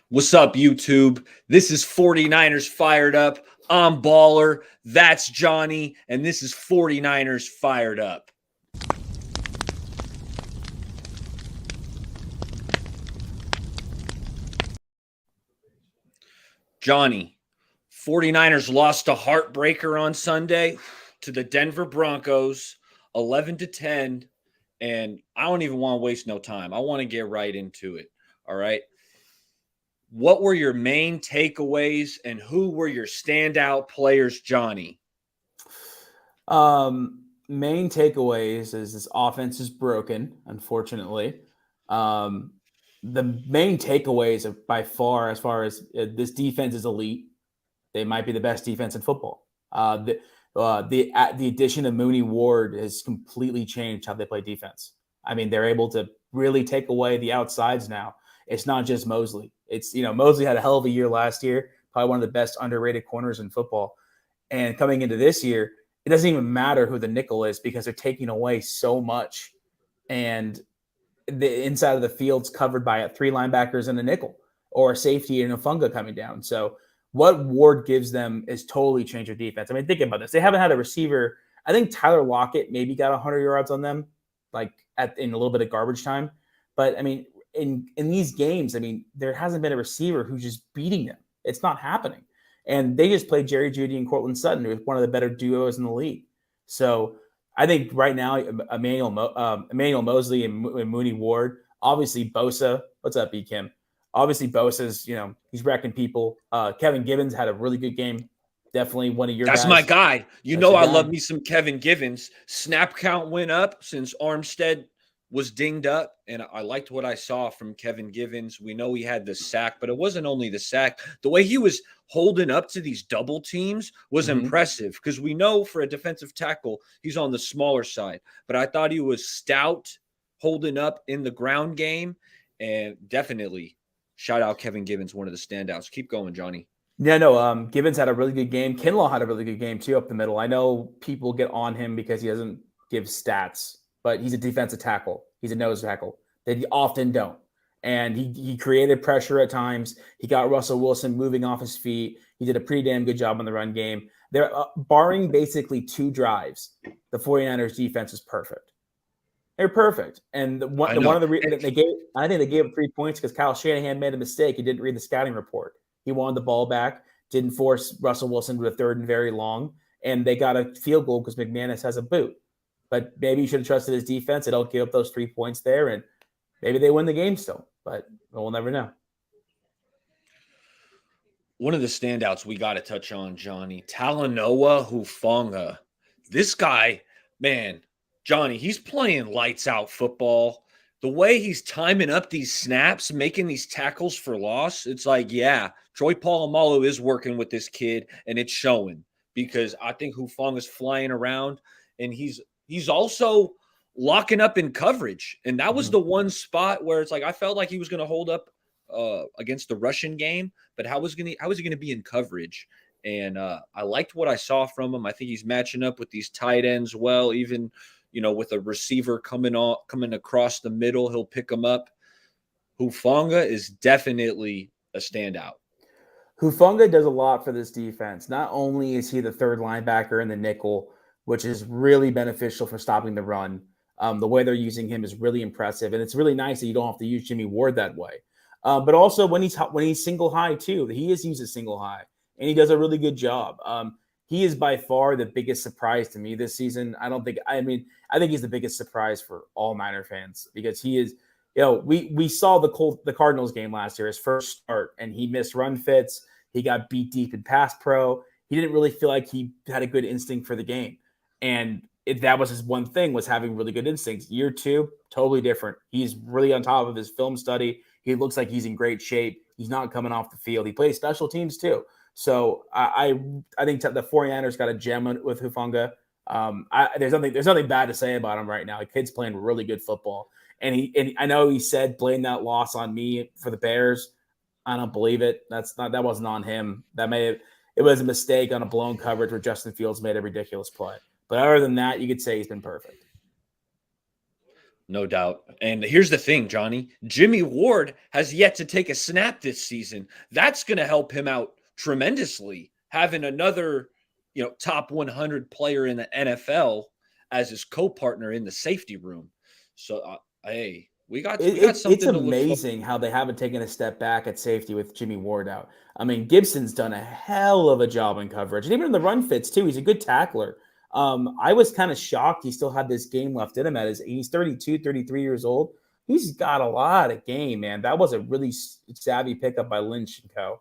What's up, YouTube? This is 49ers Fired Up. I'm Baller. That's Johnny. And this is 49ers Fired Up. Johnny, 49ers lost a heartbreaker on Sunday to the Denver Broncos, 11-10. And I don't even want to waste no time. I want to get right into it. All right. What were your main takeaways and who were your standout players, Johnny? Main takeaways is this offense is broken, unfortunately. The main takeaways are by far, as far as this defense is elite. They might be the best defense in football. The addition of Mooney Ward has completely changed how they play defense. I mean, they're able to really take away the outsides now. It's not just Mosley. It's, Mosley had a hell of a year last year, probably one of the best underrated corners in football. And coming into this year, it doesn't even matter who the nickel is because they're taking away so much. And the inside of the field's covered by 3 linebackers and a nickel or a safety and a funga coming down. So what Ward gives them is totally changed their defense. I mean, think about this. They haven't had a receiver. I think Tyler Lockett maybe got 100 yards on them, like in a little bit of garbage time. But, I mean, in these games, I mean, there hasn't been a receiver who's just beating them. It's not happening. And they just played Jerry Jeudy and Cortland Sutton, who is one of the better duos in the league. So I think right now, Emmanuel Mosley and Mooney Ward, obviously Bosa. What's up, B. Kim? Obviously Bosa's, he's wrecking people. Kevin Gibbons had a really good game. Definitely one of your guys. That's my guy. I love me some Kevin Gibbons. Snap count went up since Armstead was dinged up, and I liked what I saw from Kevin Gibbons. We know he had the sack, but it wasn't only the sack. The way he was holding up to these double teams was impressive because we know for a defensive tackle, he's on the smaller side. But I thought he was stout, holding up in the ground game, and definitely shout out Kevin Gibbons, one of the standouts. Keep going, Johnny. Yeah, no, Gibbons had a really good game. Kinlaw had a really good game, too, up the middle. I know people get on him because he doesn't give stats, but he's a defensive tackle. He's a nose tackle. They often don't. And he created pressure at times. He got Russell Wilson moving off his feet. He did a pretty damn good job on the run game. They're barring basically 2 drives, the 49ers defense is perfect. They're perfect. And one of the reasons they gave, I think they gave up 3 points because Kyle Shanahan made a mistake. He didn't read the scouting report. He wanted the ball back, didn't force Russell Wilson to a 3rd and very long, and they got a field goal because McManus has a boot. But maybe you should have trusted his defense. They don't give up those 3 points there, and maybe they win the game still. But we'll never know. One of the standouts we got to touch on, Johnny, Talanoa Hufanga. This guy, man, Johnny, he's playing lights out football. The way he's timing up these snaps, making these tackles for loss, it's like, yeah, Troy Polamalu is working with this kid, and it's showing because I think Hufanga's flying around, and he's also locking up in coverage. And that was the one spot where it's like I felt like he was going to hold up against the Russian game, but how was he going to be in coverage? And I liked what I saw from him. I think he's matching up with these tight ends well, even with a receiver coming across the middle, he'll pick him up. Hufanga is definitely a standout. Hufanga does a lot for this defense. Not only is he the 3rd linebacker in the nickel, which is really beneficial for stopping the run. The way they're using him is really impressive, and it's really nice that you don't have to use Jimmy Ward that way. But also when he's single high too, he is used as single high, and he does a really good job. He is by far the biggest surprise to me this season. I think he's the biggest surprise for all Niner fans because he is. We saw the Cardinals game last year, his first start, and he missed run fits. He got beat deep in pass pro. He didn't really feel like he had a good instinct for the game. And that was his one thing, was having really good instincts. Year 2, totally different. He's really on top of his film study. He looks like he's in great shape. He's not coming off the field. He plays special teams too. So I think the 49ers got a gem with Hufanga. There's nothing bad to say about him right now. The kid's playing really good football. And I know he said blame that loss on me for the Bears. I don't believe it. That wasn't on him. It was a mistake on a blown coverage where Justin Fields made a ridiculous play. But other than that, you could say he's been perfect. No doubt. And here's the thing, Johnny. Jimmy Ward has yet to take a snap this season. That's going to help him out tremendously. Having another, top 100 player in the NFL as his co-partner in the safety room. So, hey, we got something It's to look forward. amazing how they haven't taken a step back at safety with Jimmy Ward out. I mean, Gibson's done a hell of a job in coverage, and even in the run fits too. He's a good tackler. I was kind of shocked he still had this game left in him he's 32, 33 years old. He's got a lot of game, man. That was a really savvy pickup by Lynch and co.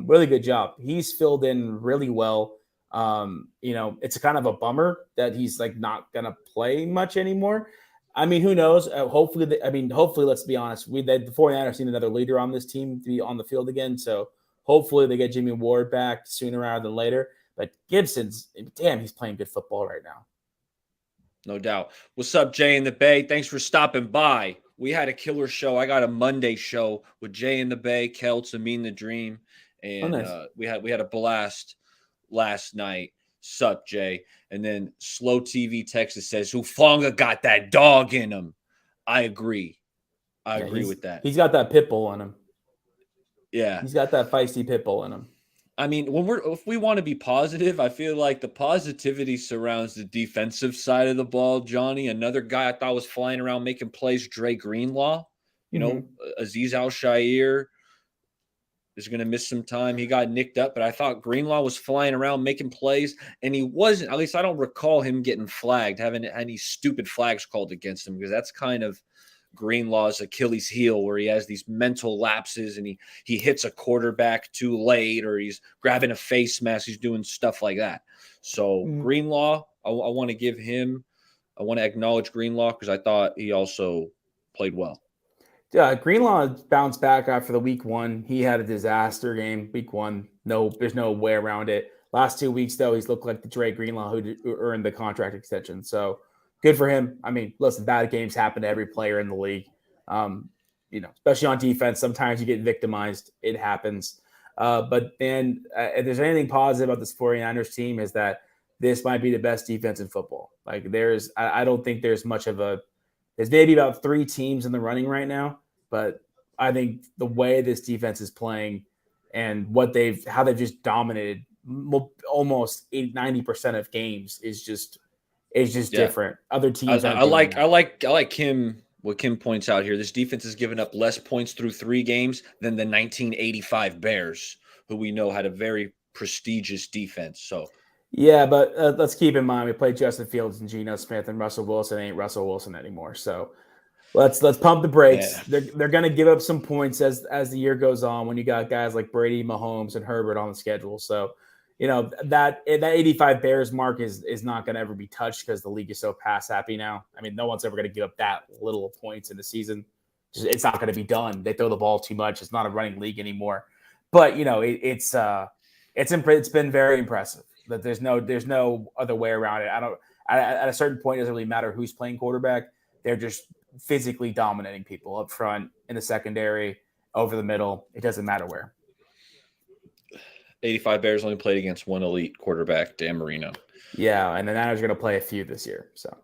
Really good job. He's filled in really well. It's kind of a bummer that he's like not going to play much anymore. I mean, who knows? Hopefully, let's be honest. The 49ers need another leader on this team to be on the field again. So hopefully they get Jimmy Ward back sooner rather than later. But Gibson's, damn, he's playing good football right now. No doubt. What's up, Jay in the Bay? Thanks for stopping by. We had a killer show. I got a Monday show with Jay in the Bay, Kelts, and Mean the Dream. And nice. we had a blast last night. Sup, Jay? And then Slow TV Texas says, Hufanga got that dog in him. I agree. I agree with that. He's got that pit bull in him. Yeah. He's got that feisty pit bull in him. I mean, if we want to be positive, I feel like the positivity surrounds the defensive side of the ball, Johnny. Another guy I thought was flying around making plays, Dre Greenlaw. Azeez Al-Shaair is going to miss some time. He got nicked up, but I thought Greenlaw was flying around making plays, and he wasn't. At least I don't recall him getting flagged, having any stupid flags called against him, because that's kind of Greenlaw's Achilles heel, where he has these mental lapses and he hits a quarterback too late, or he's grabbing a face mask. He's doing stuff like that. So Greenlaw, I want to acknowledge Greenlaw because I thought he also played well. Yeah, Greenlaw bounced back after the week one. He had a disaster game week one. There's no way around it. Last 2 weeks, though, he's looked like the Dre Greenlaw who earned the contract extension. So good for him. I mean, listen, bad games happen to every player in the league. Especially on defense. Sometimes you get victimized. It happens. But then if there's anything positive about this 49ers team is that this might be the best defense in football. Like I don't think there's much of there's maybe about 3 teams in the running right now, but I think the way this defense is playing and how they've just dominated almost 90% of games is just different. Other teams. I like Kim. What Kim points out here, this defense has given up less points through 3 games than the 1985 Bears, who we know had a very prestigious defense. So. Yeah, but let's keep in mind we played Justin Fields and Geno Smith, and Russell Wilson ain't Russell Wilson anymore. So let's pump the brakes. Yeah. They're going to give up some points as the year goes on when you got guys like Brady, Mahomes, and Herbert on the schedule. So that 85 Bears mark is not going to ever be touched because the league is so pass happy now. I mean, no one's ever going to give up that little points in the season. It's not going to be done. They throw the ball too much. It's not a running league anymore. But it's been very impressive. That there's no other way around it. At a certain point, it doesn't really matter who's playing quarterback. They're just physically dominating people up front, in the secondary, over the middle. It doesn't matter where. 85 Bears only played against one elite quarterback, Dan Marino. Yeah, and the Niners are going to play a few this year. So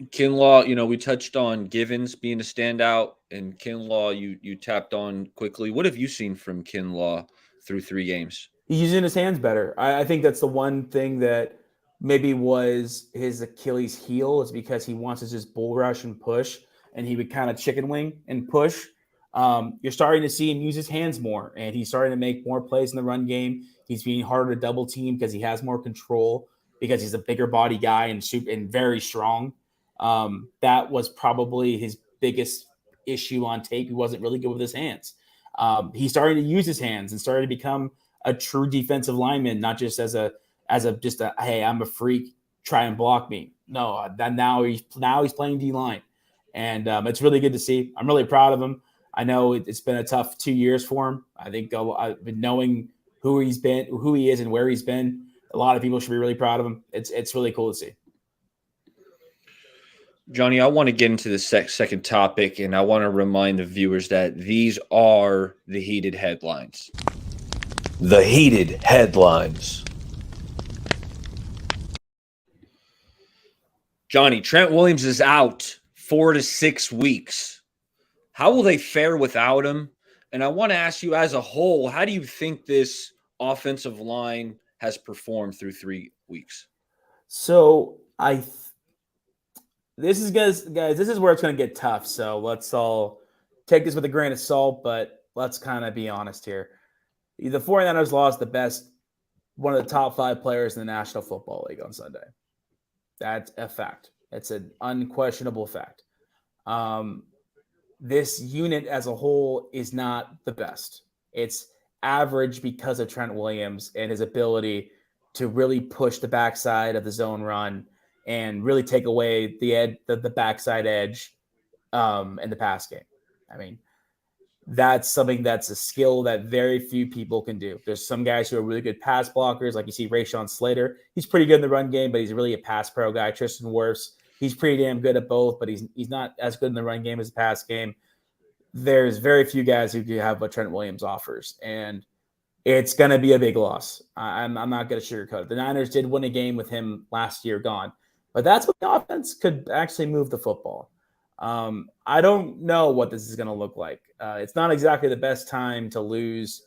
Kinlaw, we touched on Gibbons being a standout, and Kinlaw you tapped on quickly. What have you seen from Kinlaw through 3 games? He's using his hands better. I think that's the one thing that maybe was his Achilles heel, is because he wants to just bull rush and push, and he would kind of chicken wing and push. You're starting to see him use his hands more, and he's starting to make more plays in the run game. He's being harder to double team because he has more control, because he's a bigger body guy and very strong. That was probably his biggest issue on tape. He wasn't really good with his hands. He's starting to use his hands and started to become a true defensive lineman, not just as a hey, I'm a freak, try and block me. No, that now he's playing D line, and it's really good to see. I'm really proud of him. I know it's been a tough 2 years for him. I think I've been knowing who he is, and where he's been. A lot of people should be really proud of him. It's really cool to see. Johnny, I want to get into the second topic, and I want to remind the viewers that these are the heated headlines. The heated headlines. Johnny, Trent Williams is out 4 to 6 weeks. How will they fare without him? And I want to ask you, as a whole, how do you think this offensive line has performed through 3 weeks? So this is guys, this is where it's going to get tough. So let's all take this with a grain of salt, but let's kind of be honest here. The 49ers lost one of the top 5 players in the National Football League on Sunday. That's a fact. It's an unquestionable fact. This unit as a whole is not the best. It's average because of Trent Williams and his ability to really push the backside of the zone run and really take away the backside edge in the pass game. I mean, that's something that's a skill that very few people can do. There's some guys who are really good pass blockers, like you see Rashawn Slater. He's pretty good in the run game, but he's really a pass pro guy. Tristan Wirfs, he's pretty damn good at both, but he's not as good in the run game as the pass game. There's very few guys who do have what Trent Williams offers, and it's going to be a big loss. I'm not going to sugarcoat it. The Niners did win a game with him last year gone, but that's what the offense could actually move the football. I don't know what this is going to look like. It's not exactly the best time to lose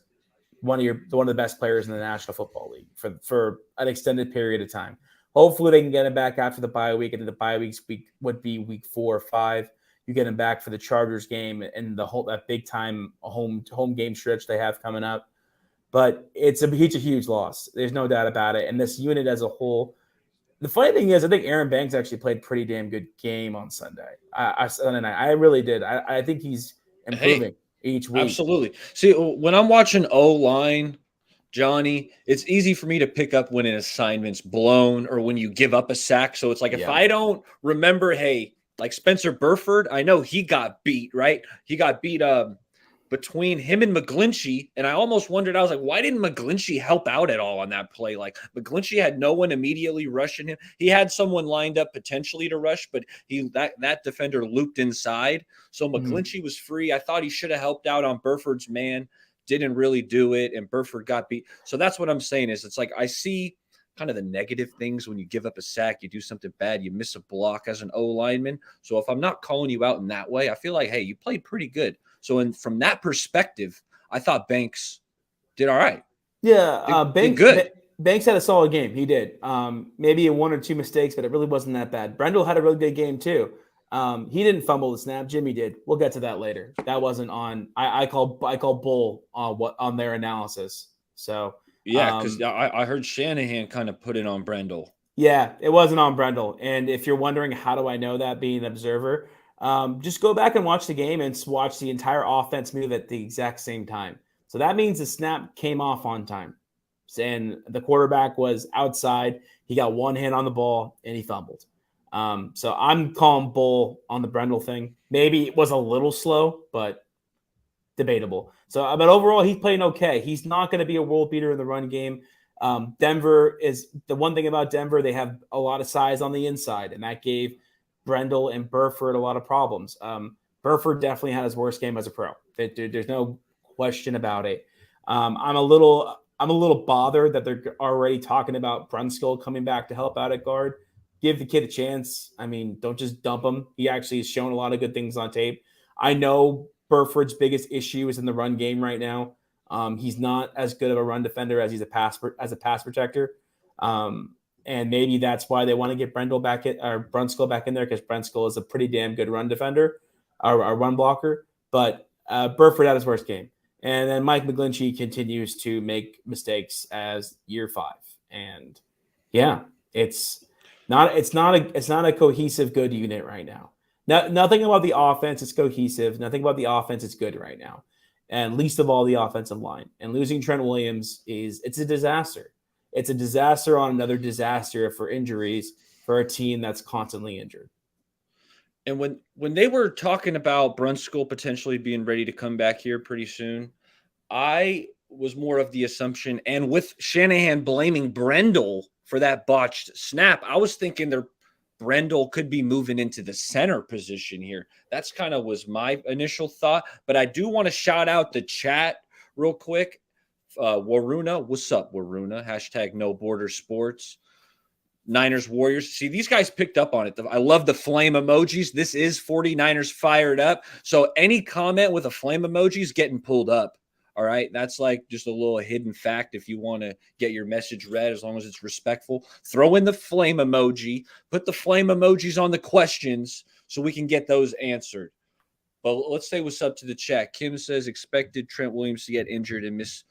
one of the best players in the National Football League for an extended period of time. Hopefully they can get him back after the bye week, and the bye week would be week 4 or 5. You get him back for the Chargers game and that big time home game stretch they have coming up. But it's a huge loss. There's no doubt about it. And this unit as a whole, the funny thing is, I think Aaron Banks actually played a pretty damn good game on Sunday. Sunday night, I really did. I think he's improving each week. Absolutely. See, when I'm watching O-line, Johnny, it's easy for me to pick up when an assignment's blown or when you give up a sack. So it's like if I don't remember, hey, like Spencer Burford, I know he got beat, right? He got beat between him and McGlinchey, and I almost wondered, I was like, why didn't McGlinchey help out at all on that play? Like, McGlinchey had no one immediately rushing him. He had someone lined up potentially to rush, but that defender looped inside. So McGlinchey was free. I thought he should have helped out on Burford's man. Didn't really do it, and Burford got beat. So that's what I'm saying is it's like I see kind of the negative things when you give up a sack, you do something bad, you miss a block as an O-lineman. So if I'm not calling you out in that way, I feel like, hey, you played pretty good. So from that perspective, I thought Banks did all right. Yeah, Banks had a solid game. He did. Maybe 1 or 2 mistakes, but it really wasn't that bad. Brendel had a really good game too. He didn't fumble the snap. Jimmy did. We'll get to that later. That wasn't on. I call bull on their analysis. So yeah, because I heard Shanahan kind of put it on Brendel. Yeah, it wasn't on Brendel. And if you're wondering how do I know that being an observer, just go back and watch the game and watch the entire offense move at the exact same time. So that means the snap came off on time. And the quarterback was outside. He got one hand on the ball and he fumbled. So I'm calling bull on the Brendel thing. Maybe it was a little slow, but debatable. So, but overall, he's playing okay. He's not going to be a world beater in the run game. Denver is the one thing about Denver. They have a lot of size on the inside, and that gave Brendel and Burford a lot of problems. Burford definitely had his worst game as a pro. There's no question about it. I'm a little bothered that they're already talking about Brunskill coming back to help out at guard. Give the kid a chance. I mean, don't just dump him. He actually has shown a lot of good things on tape. I know Burford's biggest issue is in the run game right now. He's not as good of a run defender as he's a pass protector. And maybe that's why they want to get Brunskill back in there, because Brunskill is a pretty damn good run defender or a run blocker. But Burford had his worst game. And then Mike McGlinchey continues to make mistakes as year 5. And yeah, it's not a cohesive good unit right now. Nothing about the offense is cohesive. Nothing about the offense is good right now. And least of all the offensive line. And losing Trent Williams it's a disaster. It's a disaster on another disaster for injuries for a team that's constantly injured. And when they were talking about Brunskill potentially being ready to come back here pretty soon, I was more of the assumption, and with Shanahan blaming Brendel for that botched snap, I was thinking Brendel could be moving into the center position here. That's kind of was my initial thought. But I do want to shout out the chat real quick. Waruna, what's up, Waruna? # No Border Sports. Niners Warriors. See, these guys picked up on it. I love the flame emojis. This is 49ers fired up. So any comment with a flame emoji is getting pulled up. All right. That's like just a little hidden fact. If you want to get your message read, as long as it's respectful, throw in the flame emoji, put the flame emojis on the questions so we can get those answered. But let's say what's up to the chat. Kim says expected Trent Williams to get injured and miss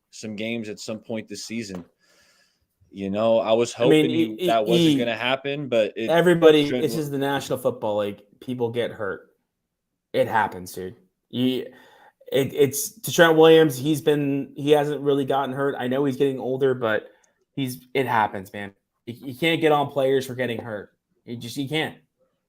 some games at some point this season. I was hoping that wasn't going to happen, but this is the National Football League. People get hurt. It happens, dude. It's to Trent Williams. He hasn't really gotten hurt. I know he's getting older, but it happens, man. You can't get on players for getting hurt. You can't.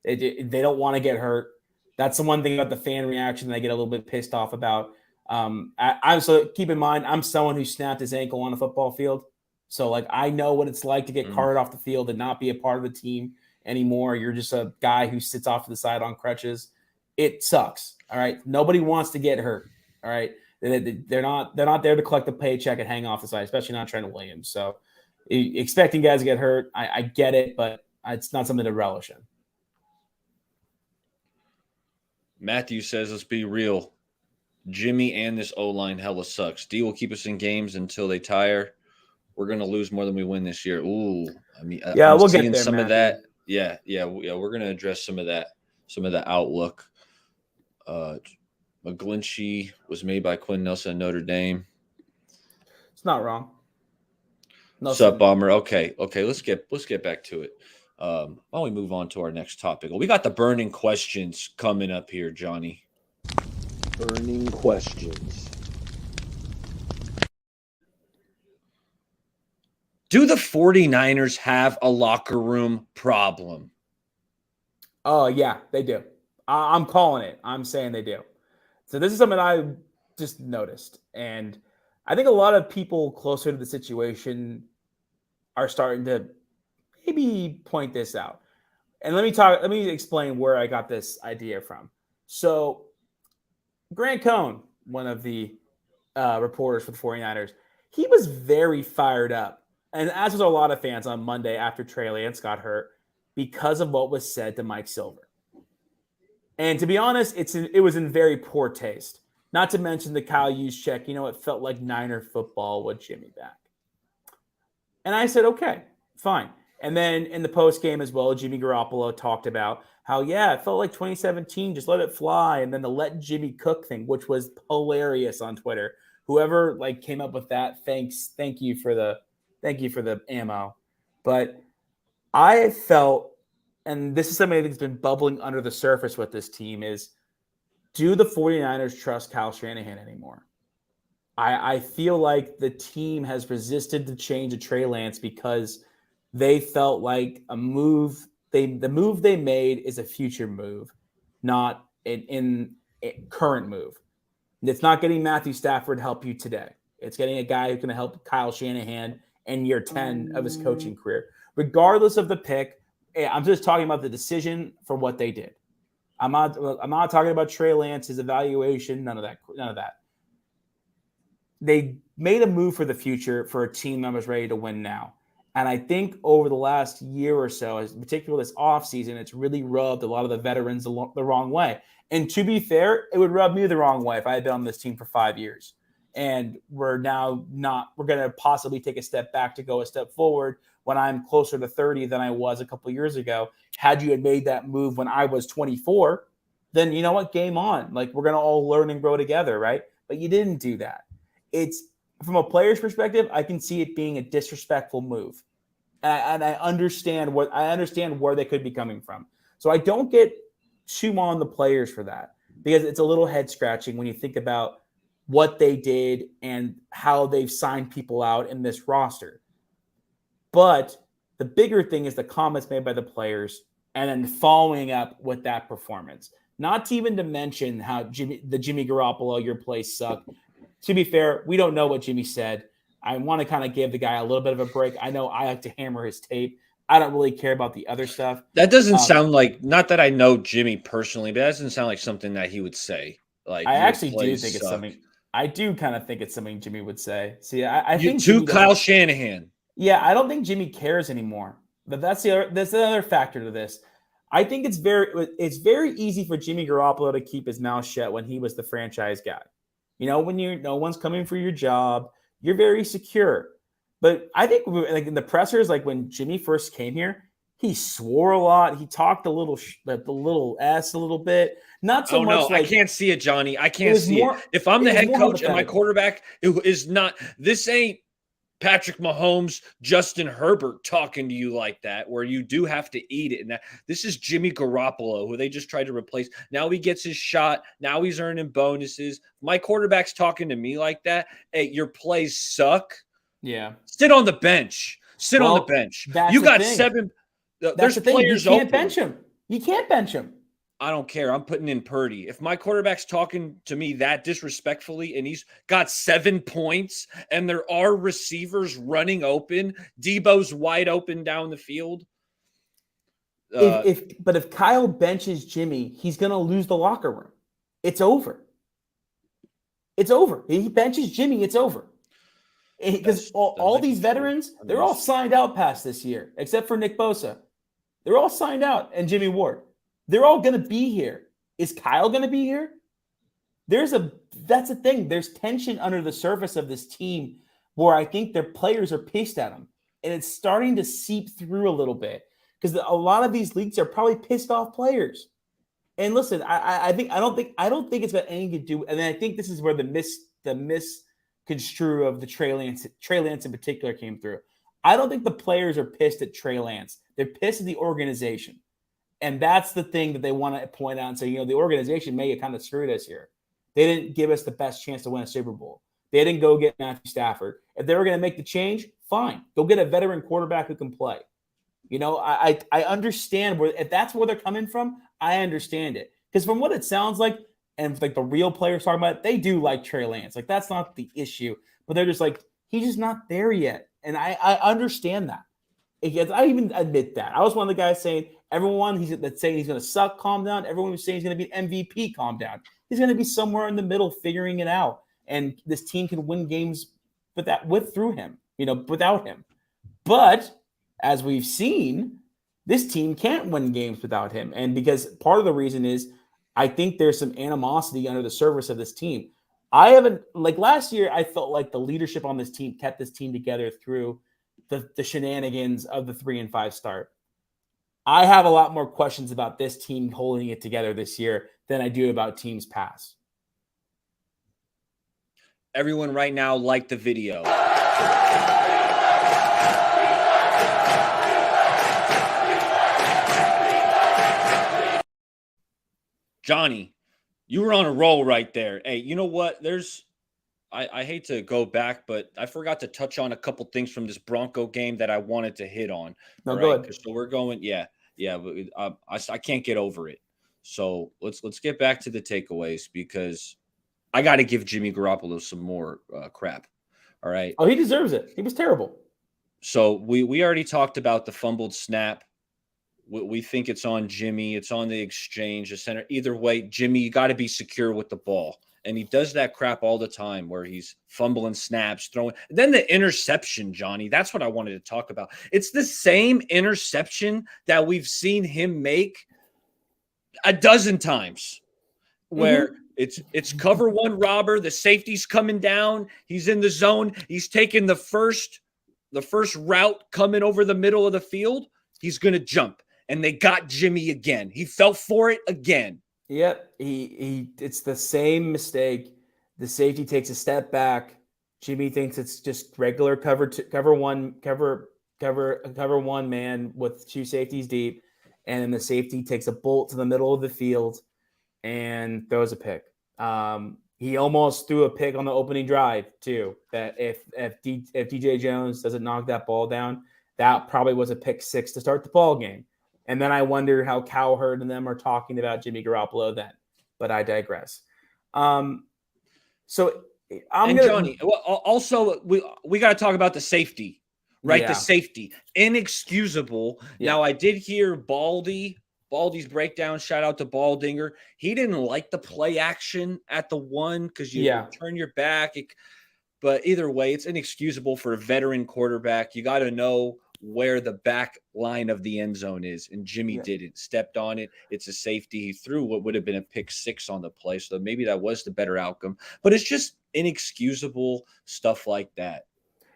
They don't want to get hurt. That's the one thing about the fan reaction that I get a little bit pissed off about. So keep in mind, I'm someone who snapped his ankle on a football field. So, like, I know what it's like to get carted off the field and not be a part of the team anymore. You're just a guy who sits off to the side on crutches. It sucks. All right. Nobody wants to get hurt. All right. They're not there to collect the paycheck and hang off the side, especially not Trent Williams. So, expecting guys to get hurt, I get it, but it's not something to relish in. Matthew says, let's be real. Jimmy and this O-line hella sucks. D will keep us in games until they tire. We're going to lose more than we win this year. Ooh, yeah, we'll get there, some Matthew. of that. Yeah. We're going to address some of that, some of the outlook. McGlinchey was made by Quinn Nelson at Notre Dame. It's not wrong. What's up, Bomber? Okay. Let's get back to it. Why don't we move on to our next topic? Well, we got the burning questions coming up here, Johnny. Burning questions. Do the 49ers have a locker room problem? Oh, yeah, they do. I'm calling it. I'm saying they do. So this is something I just noticed. And I think a lot of people closer to the situation are starting to maybe point this out. And let me explain where I got this idea from. So Grant Cohn, one of the reporters for the 49ers, he was very fired up. And as was a lot of fans on Monday after Trey Lance got hurt because of what was said to Mike Silver. And to be honest, it was in very poor taste. Not to mention the Kyle Juszczyk, it felt like Niner football with Jimmy back. And I said, okay, fine. And then in the post game as well, Jimmy Garoppolo talked about how, it felt like 2017, just let it fly. And then the let Jimmy cook thing, which was hilarious on Twitter. Whoever came up with that, thank you for the ammo. But I felt, and this is something that's been bubbling under the surface with this team, is do the 49ers trust Kyle Shanahan anymore? I feel like the team has resisted the change of Trey Lance because they felt like the move they made is a future move, not in current move. It's not getting Matthew Stafford to help you today. It's getting a guy who can help Kyle Shanahan in year 10 of his coaching career. Regardless of the pick, I'm just talking about the decision for what they did. I'm not talking about Trey Lance's evaluation, none of that. They made a move for the future for a team that was ready to win now. And I think over the last year or so, particularly this offseason, it's really rubbed a lot of the veterans the wrong way. And to be fair, it would rub me the wrong way if I had been on this team for 5 years. And we're going to possibly take a step back to go a step forward when I'm closer to 30 than I was a couple years ago. Had you had made that move when I was 24, then you know what? Game on. We're going to all learn and grow together, right? But you didn't do that. It's from a player's perspective, I can see it being a disrespectful move. And I understand where they could be coming from. So I don't get too on the players for that because it's a little head scratching when you think about what they did and how they've signed people out in this roster. But the bigger thing is the comments made by the players and then following up with that performance. Not to even to mention how Jimmy Garoppolo, your play sucked. To be fair, we don't know what Jimmy said. I want to kind of give the guy a little bit of a break. I know I like to hammer his tape. I don't really care about the other stuff. That doesn't sound like, not that I know Jimmy personally, but that doesn't sound like something that he would say. I actually do think it's something. I do kind of think it's something Jimmy would say. See, I think to Kyle Shanahan. Yeah, I don't think Jimmy cares anymore. But that's another factor to this. I think it's very easy for Jimmy Garoppolo to keep his mouth shut when he was the franchise guy. When no one's coming for your job, you're very secure. But I think like in the pressers, like when Jimmy first came here, he swore a lot. He talked the little s a little bit. Not so Oh much no, like I can't see it, Johnny. I can't see it. If I'm the head coach and my quarterback is not, this ain't Patrick Mahomes, Justin Herbert talking to you like that, where you do have to eat it. And this is Jimmy Garoppolo, who they just tried to replace. Now he gets his shot. Now he's earning bonuses. My quarterback's talking to me like that. Hey, your plays suck. Yeah. Sit on the bench. Sit on the bench. You got seven. There's players open. You can't bench him. You can't bench him. I don't care. I'm putting in Purdy. If my quarterback's talking to me that disrespectfully and he's got 7 points and there are receivers running open, Debo's wide open down the field. If Kyle benches Jimmy, he's going to lose the locker room. It's over. It's over. He benches Jimmy, it's over. Because all these veterans, they're all signed out past this year, except for Nick Bosa. They're all signed out, and Jimmy Ward. They're all going to be here. Is Kyle going to be here? That's the thing. There's tension under the surface of this team where I think their players are pissed at them. And it's starting to seep through a little bit because a lot of these leagues are probably pissed off players. And listen, I don't think it's got anything to do. And I think this is where the misconstrue of the Trey Lance in particular came through. I don't think the players are pissed at Trey Lance. They're pissed at the organization. And that's the thing that they want to point out and say, the organization may have kind of screwed us here. They didn't give us the best chance to win a Super Bowl. They didn't go get Matthew Stafford. If they were going to make the change, fine. Go get a veteran quarterback who can play. I understand if that's where they're coming from, I understand it. Because from what it sounds like, and like the real players talking about it, they do like Trey Lance. Like that's not the issue. But they're just like, he's just not there yet. And I understand that. I even admit that. I was one of the guys saying, everyone that's saying he's going to suck, calm down. Everyone who's saying he's going to be MVP, calm down. He's going to be somewhere in the middle figuring it out. And this team can win games without him. But as we've seen, this team can't win games without him. And because part of the reason is I think there's some animosity under the surface of this team. Last year, I felt like the leadership on this team kept this team together through the shenanigans of the 3-5 start. I have a lot more questions about this team holding it together this year than I do about teams past. Everyone right now like the video. Johnny, you were on a roll right there. Hey, you know what? I hate to go back, but I forgot to touch on a couple things from this Bronco game that I wanted to hit on. No, go ahead. So we're going, yeah. I can't get over it. So let's get back to the takeaways because I got to give Jimmy Garoppolo some more crap. All right. Oh, he deserves it. He was terrible. So we already talked about the fumbled snap. We think it's on Jimmy. It's on the exchange, the center. Either way, Jimmy, you got to be secure with the ball. And he does that crap all the time where he's fumbling snaps, throwing. Then the interception, Johnny, that's what I wanted to talk about. It's the same interception that we've seen him make a dozen times where it's cover one robber. The safety's coming down. He's in the zone. He's taking the first route coming over the middle of the field. He's going to jump. And they got Jimmy again. He fell for it again. Yep, it's the same mistake. The safety takes a step back. Jimmy thinks it's just regular cover one man with two safeties deep, and then the safety takes a bolt to the middle of the field and throws a pick. He almost threw a pick on the opening drive too. That if DJ Jones doesn't knock that ball down, that probably was a pick six to start the ball game. And then I wonder how Cowherd and them are talking about Jimmy Garoppolo then. But I digress. Johnny, also we got to talk about the safety, right? Yeah. The safety, inexcusable. Yeah. Now I did hear Baldy's breakdown. Shout out to Baldinger. He didn't like the play action at the one because you turn your back. But either way, it's inexcusable for a veteran quarterback. You got to know where the back line of the end zone is, and Jimmy didn't. Stepped on it. It's a safety. He threw what would have been a pick 6 on the play, so maybe that was the better outcome. But it's just inexcusable stuff like that.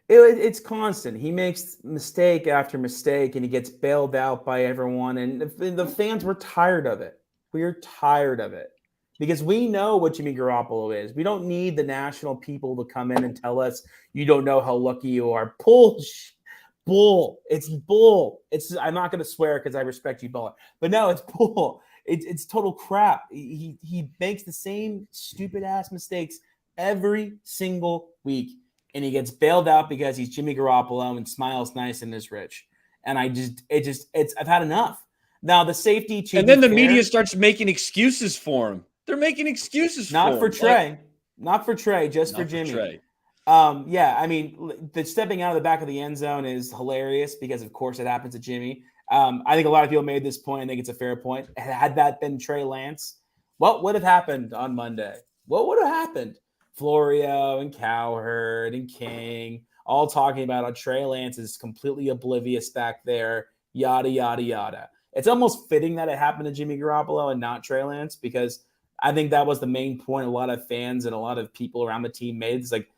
It's constant. He makes mistake after mistake, and he gets bailed out by everyone. And the fans were tired of it. We're tired of it because we know what Jimmy Garoppolo is. We don't need the national people to come in and tell us you don't know how lucky you are. Bull. It's bull. I'm not going to swear because I respect you, Bull. But no, it's bull. It's total crap. He makes the same stupid ass mistakes every single week. And he gets bailed out because he's Jimmy Garoppolo and smiles nice and is rich. And I've had enough. Now the safety, and then the media starts making excuses for him. They're making excuses not for him. Trey, not for Trey, just for Jimmy. Trey. Yeah, I mean, the stepping out of the back of the end zone is hilarious because, of course, it happens to Jimmy. I think a lot of people made this point. I think it's a fair point. Had that been Trey Lance, what would have happened on Monday? What would have happened? Florio and Cowherd and King all talking about how Trey Lance is completely oblivious back there, yada, yada, yada. It's almost fitting that it happened to Jimmy Garoppolo and not Trey Lance because I think that was the main point a lot of fans and a lot of people around the team made. It's like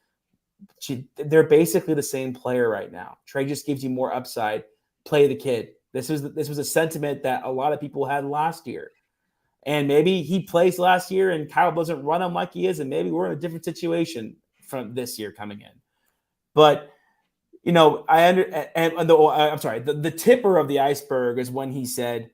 they're basically the same player right now. Trey just gives you more upside. Play the kid. This was a sentiment that a lot of people had last year. And maybe he plays last year and Kyle doesn't run him like he is, and maybe we're in a different situation from this year coming in. But, you know, I'm sorry, the tipper of the iceberg is when he said,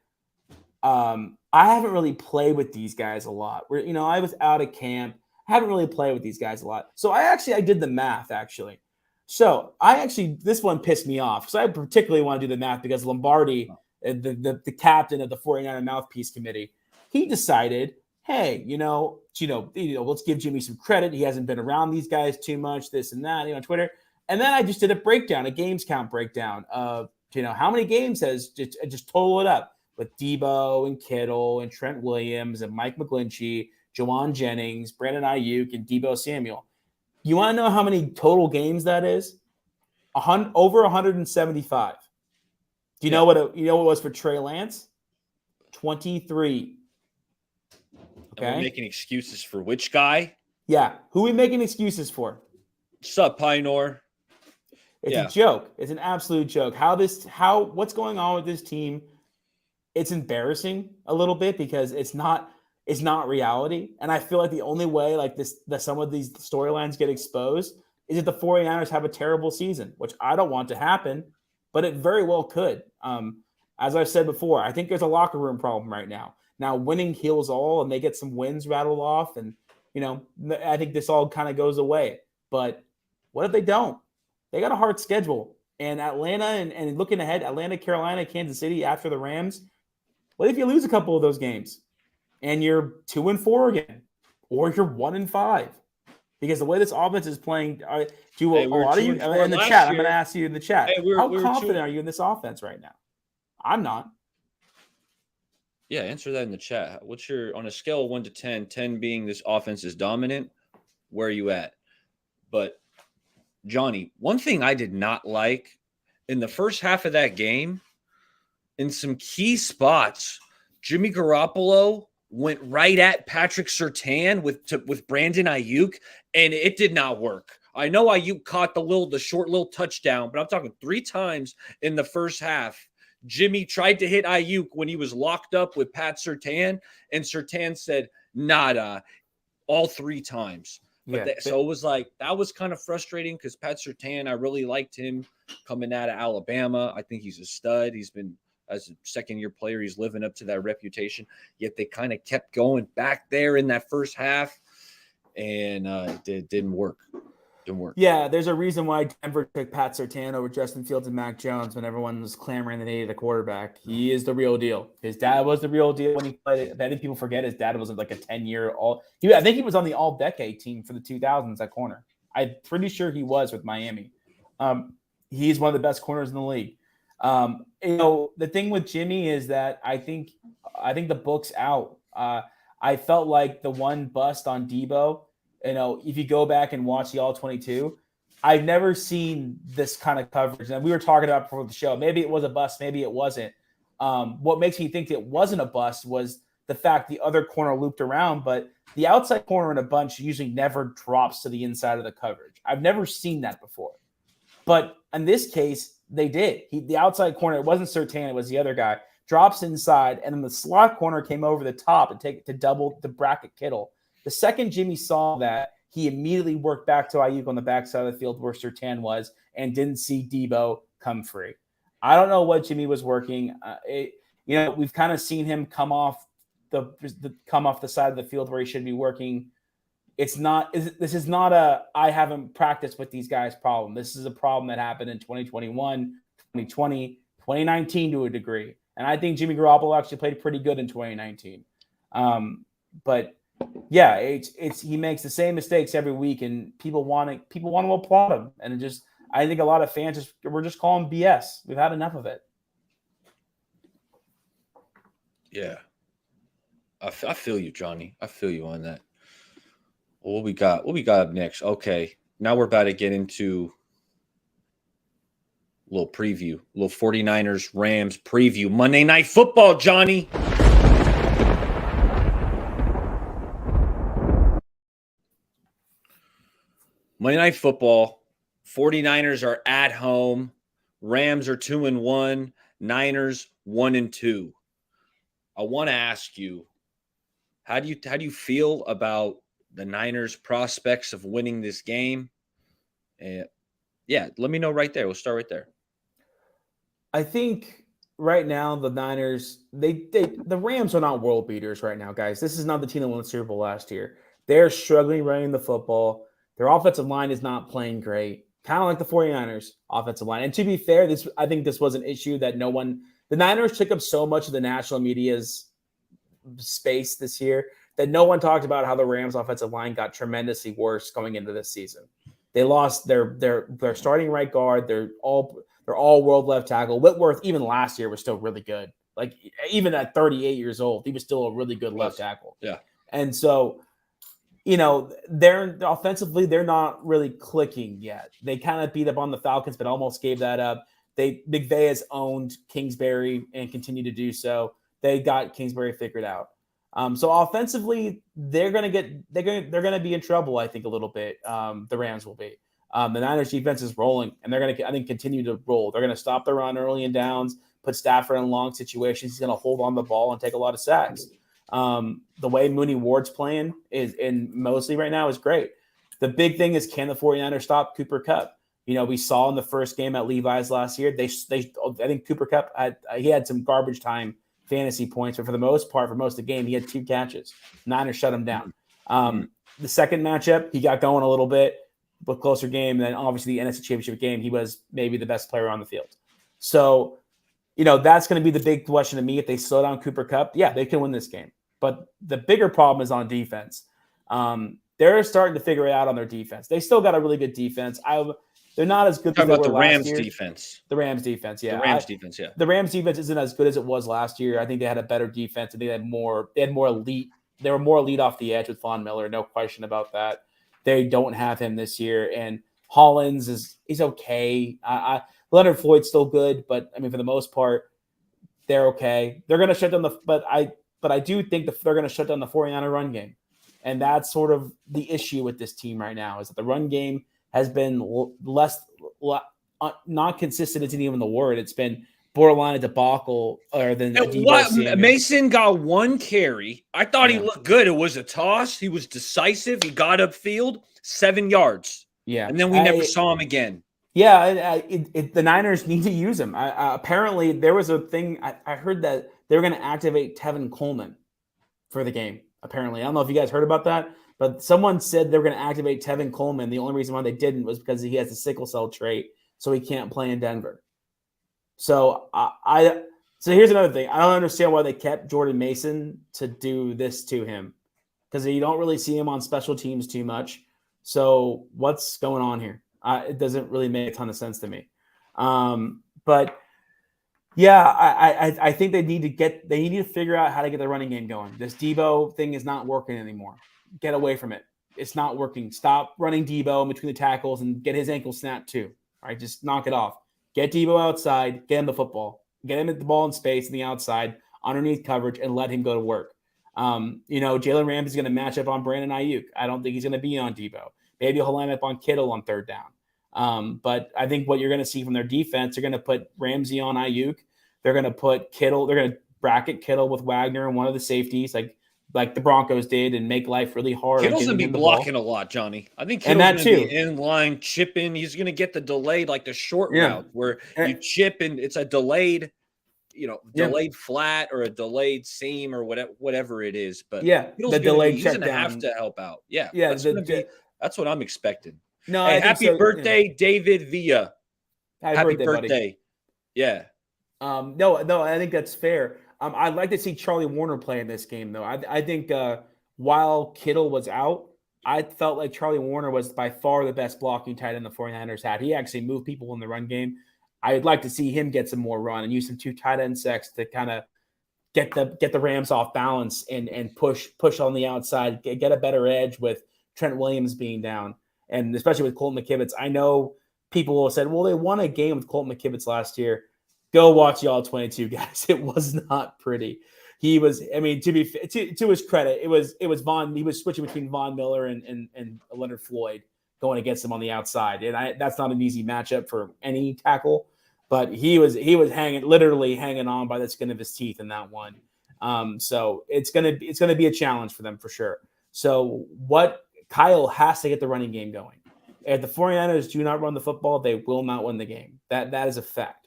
I haven't really played with these guys a lot. I was out of camp. I haven't really played with these guys a lot. So I did the math, actually. So this one pissed me off because I particularly want to do the math because Lombardi, the captain of the 49er Mouthpiece Committee, he decided, hey, let's give Jimmy some credit. He hasn't been around these guys too much, this and that, on Twitter. And then I just did a games count breakdown of, how many games just total it up with Debo and Kittle and Trent Williams and Mike McGlinchey, Jawan Jennings, Brandon Ayuk, and Debo Samuel. You want to know how many total games that is? Over 175. Do you know what it was for Trey Lance? 23. Okay. And we're making excuses for which guy? Yeah. Who are we making excuses for? Sup, Pynor? It's a joke. It's an absolute joke. What's going on with this team? It's embarrassing a little bit because it's not reality. And I feel like the only way that some of these storylines get exposed is if the 49ers have a terrible season, which I don't want to happen, but it very well could. As I've said before, I think there's a locker room problem right now. Now winning heals all and they get some wins rattled off. And, I think this all kind of goes away. But what if they don't? They got a hard schedule. And Atlanta and looking ahead, Atlanta, Carolina, Kansas City after the Rams. What if you lose a couple of those games and you're 2-4 again, or you're 1-5? Because the way this offense is playing, a lot of you in the chat. I'm going to ask you in the chat. How confident are you in this offense right now? I'm not. Yeah, answer that in the chat. What's your, on a scale of 1 to 10, 10 being this offense is dominant, where are you at? But Johnny, one thing I did not like in the first half of that game, in some key spots, Jimmy Garoppolo went right at Patrick Surtain with Brandon Ayuk, and it did not work. I know Ayuk caught the short little touchdown, but I'm talking 3 times in the first half. Jimmy tried to hit Ayuk when he was locked up with Pat Surtain, and Surtain said, nada, all 3 times. So it was like, that was kind of frustrating because Pat Surtain, I really liked him coming out of Alabama. I think he's a stud. He's been, as a second-year player, he's living up to that reputation. Yet they kind of kept going back there in that first half, and it didn't work. Yeah, there's a reason why Denver took Pat Surtain over Justin Fields and Mac Jones when everyone was clamoring they needed a quarterback. He is the real deal. His dad was the real deal when he played. I think people forget his dad was like a 10-year all. I think he was on the all-decade team for the 2000s at corner. I'm pretty sure he was with Miami. He's one of the best corners in the league. The thing with Jimmy is that I think the book's out. I felt like the one bust on Debo. If you go back and watch the All-22, I've never seen this kind of coverage. And we were talking about before the show. Maybe it was a bust. Maybe it wasn't. What makes me think it wasn't a bust was the fact the other corner looped around, but the outside corner in a bunch usually never drops to the inside of the coverage. I've never seen that before. But in this case, they did. The outside corner, it wasn't Surtain, it was the other guy, drops inside, and then the slot corner came over the top to double the bracket Kittle. The second Jimmy saw that, he immediately worked back to Ayuk on the backside of the field where Surtain was and didn't see Debo come free. I don't know what Jimmy was working. We've kind of seen him come off the side of the field where he should be working. This is not a I haven't practiced with these guys problem. This is a problem that happened in 2021, 2020, 2019 to a degree. And I think Jimmy Garoppolo actually played pretty good in 2019. But yeah, it's he makes the same mistakes every week, and people want to applaud him. And I think a lot of fans we're just calling BS. We've had enough of it. Yeah, I feel you, Johnny. I feel you on that. Well, what we got up next? Okay, now we're about to get into a little preview, a little 49ers Rams preview. Monday Night Football, Johnny. Monday Night Football. 49ers are at home. Rams are 2-1. Niners 1-2. I want to ask you, how do you feel about the Niners' prospects of winning this game? Yeah, let me know right there. We'll start right there. I think right now the Niners, the Rams are not world beaters right now, guys. This is not the team that won the Super Bowl last year. They're struggling running the football. Their offensive line is not playing great, kind of like the 49ers offensive line. And to be fair, I think this was an issue that the Niners took up so much of the national media's space this year that no one talked about how the Rams offensive line got tremendously worse going into this season. They lost their starting right guard. They're all world left tackle. Whitworth, even last year, was still really good. Like, even at 38 years old, he was still a really good left tackle. Yeah. And so, they're offensively, they're not really clicking yet. They kind of beat up on the Falcons, but almost gave that up. McVay has owned Kingsbury and continue to do so. They got Kingsbury figured out. So offensively, they're going to be in trouble, I think, a little bit. The Rams will be. The Niners defense is rolling, and they're going to, I think, continue to roll. They're going to stop the run early and downs, put Stafford in long situations. He's going to hold on the ball and take a lot of sacks. The way Mooney Ward's playing mostly right now is great. The big thing is, can the 49ers stop Cooper Kupp? We saw in the first game at Levi's last year, I think Cooper Kupp had some garbage time fantasy points, but for the most part, for most of the game, he had 2 catches. Niners shut him down. The second matchup, he got going a little bit, but closer game. And then obviously the NFC Championship game, he was maybe the best player on the field. So, that's going to be the big question to me. If they slow down Cooper Kupp, yeah, they can win this game. But the bigger problem is on defense. They're starting to figure it out on their defense. They still got a really good defense. They're not as good as they were last year. The Rams defense, yeah. The Rams defense isn't as good as it was last year. I think they had a better defense, and they had more elite. They were more elite off the edge with Von Miller, no question about that. They don't have him this year, and Hollins he's okay. Leonard Floyd's still good, but I mean, for the most part, they're okay. They're going to shut down but I do think they're going to shut down the 49er run game, and that's sort of the issue with this team right now, is that the run game has been not consistent. Isn't even the word. It's been borderline a debacle. Mason got 1 carry. I thought he looked good. It was a toss. He was decisive. He got upfield, 7 yards. Yeah, and then we never saw him again. Yeah, the Niners need to use him. Apparently, there was a thing. I heard that they were going to activate Tevin Coleman for the game. Apparently, I don't know if you guys heard about that. But someone said they were going to activate Tevin Coleman. The only reason why they didn't was because he has the sickle cell trait, so he can't play in Denver. So so here's another thing. I don't understand why they kept Jordan Mason to do this to him, because you don't really see him on special teams too much. So what's going on here? It doesn't really make a ton of sense to me. But yeah, I think they need to figure out how to get the running game going. This Debo thing is not working anymore. Get away from it. It's not working. Stop running Debo in between the tackles and get his ankle snapped too. All right, just knock it off. Get Debo outside, get him the football, get him at the ball in space in the outside, underneath coverage, and let him go to work. Jalen Ramsey's going to match up on Brandon Ayuk. I don't think he's going to be on Debo. Maybe he'll line up on Kittle on third down. But I think what you're going to see from their defense, they're going to put Ramsey on Ayuk. They're going to put Kittle. They're going to bracket Kittle with Wagner and one of the safeties, like the Broncos did, and make life really hard. Kittle's going to be blocking a lot, Johnny. I think Kittle's going to be in line, chipping. He's going to get the delayed, like the short route where you chip and it's a delayed, delayed flat or a delayed seam or whatever it is. But the delayed check down. He's going to have to help out. Yeah, that's what I'm expecting. No, hey, happy birthday, David Villa. Happy birthday. Buddy. Yeah. No, I think that's fair. I'd like to see Charlie Warner play in this game, though. I think while Kittle was out, I felt like Charlie Warner was by far the best blocking tight end the 49ers had. He actually moved people in the run game. I'd like to see him get some more run and use some 2 tight end sets to kind of get the Rams off balance and push on the outside, get a better edge with Trent Williams being down, and especially with Colton McKivitz. I know people will say, well, they won a game with Colton McKivitz last year. Go watch the All-22, guys. It was not pretty. He was, to his credit, it was Von. He was switching between Von Miller and Leonard Floyd going against him on the outside, and that's not an easy matchup for any tackle. But he was literally hanging on by the skin of his teeth in that one. So it's gonna be a challenge for them for sure. So Kyle has to get the running game going. If the 49ers do not run the football, they will not win the game. That is a fact.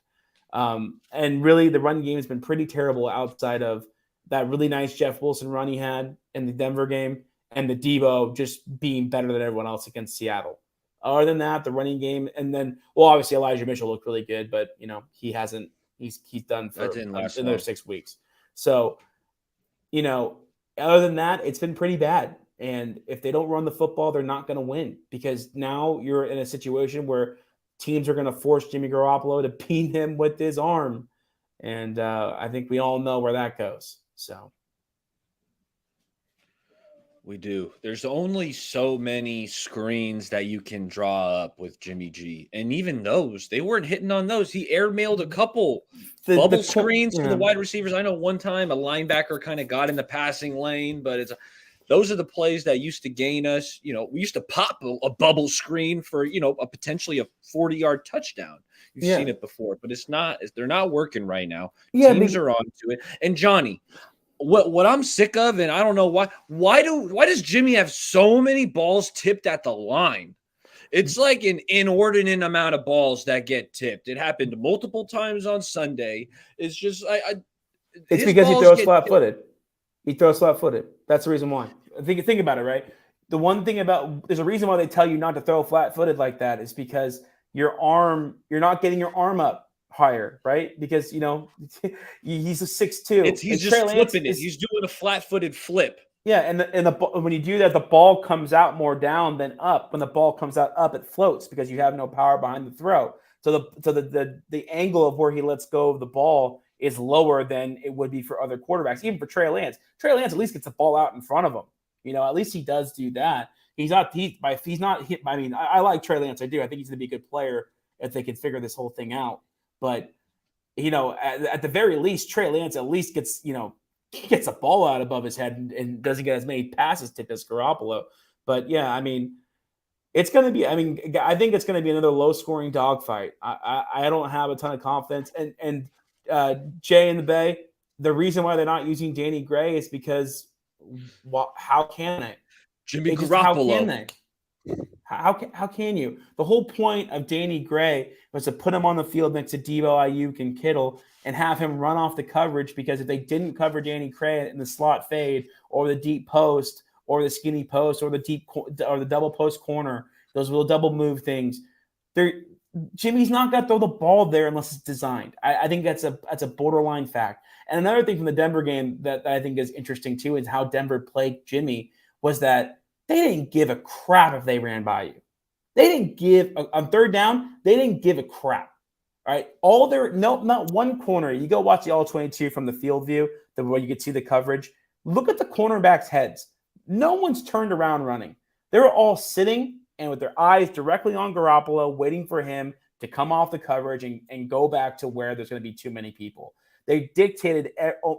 And really, the run game has been pretty terrible outside of that really nice Jeff Wilson run he had in the Denver game and the Debo just being better than everyone else against Seattle. Other than that, the running game, and then, obviously Elijah Mitchell looked really good, but he hasn't. He's done for another 6 weeks. So, other than that, it's been pretty bad. And if they don't run the football, they're not going to win, because now you're in a situation where teams are going to force Jimmy Garoppolo to beat him with his arm. And I think we all know where that goes. So we do. There's only so many screens that you can draw up with Jimmy G. And even those, they weren't hitting on those. He airmailed a couple bubble screens to the wide receivers. I know one time a linebacker kind of got in the passing lane, but those are the plays that used to gain us. We used to pop a bubble screen for, a potentially a 40-yard touchdown. You've seen it before, but they're not working right now. Teams are on to it. And Johnny, what I'm sick of, and I don't know why does Jimmy have so many balls tipped at the line? It's like an inordinate amount of balls that get tipped. It happened multiple times on Sunday. It's just it's because he throws flat-footed. He throws flat-footed. That's the reason why. Think about it, right? The one thing there's a reason why they tell you not to throw flat-footed like that is because you're not getting your arm up higher, right? Because he's a 6'2". He's just flipping it. He's doing a flat-footed flip. Yeah, and when you do that, the ball comes out more down than up. When the ball comes out up, it floats because you have no power behind the throw. So the angle of where he lets go of the ball is lower than it would be for other quarterbacks, even for Trey Lance. Trey Lance at least gets the ball out in front of him. At least he does do that. He's not hit. I like Trey Lance. I do. I think he's going to be a good player if they can figure this whole thing out. But, at the very least, Trey Lance at least gets a ball out above his head and doesn't get as many passes tipped as Garoppolo. But, yeah, it's going to be – I think it's going to be another low-scoring dogfight. I don't have a ton of confidence. And Jay in the Bay, the reason why they're not using Danny Gray is because how can they? Jimmy Garoppolo. How can they? How can you? The whole point of Danny Gray was to put him on the field next to Debo, Ayuk, and Kittle and have him run off the coverage, because if they didn't cover Danny Gray in the slot fade or the deep post or the skinny post or the double post corner, those little double move things, Jimmy's not going to throw the ball there unless it's designed. I think that's a borderline fact. And another thing from the Denver game that I think is interesting too is how Denver played Jimmy was that they didn't give a crap if they ran by you. They didn't give on third down. They didn't give a crap. All right. Not one corner. You go watch the All-22 from the field view, where you can see the coverage. Look at the cornerbacks' heads. No one's turned around running. They were all sitting and with their eyes directly on Garoppolo, waiting for him to come off the coverage and go back to where there's going to be too many people. They dictated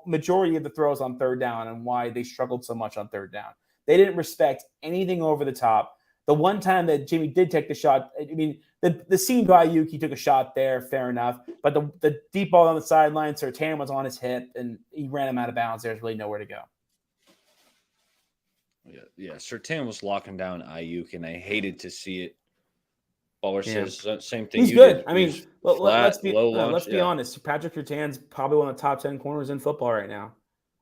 majority of the throws on third down and why they struggled so much on third down. They didn't respect anything over the top. The one time that Jimmy did take the shot, I mean, the seam by Ayuk, he took a shot there, fair enough. But the deep ball on the sideline, Surtain was on his hip, and he ran him out of bounds. There's really nowhere to go. Yeah. Surtain was locking down Ayuk, and I hated to see it. Baller says same thing. He's good. I mean, let's be honest. Patrick Surtain's probably one of the top 10 corners in football right now.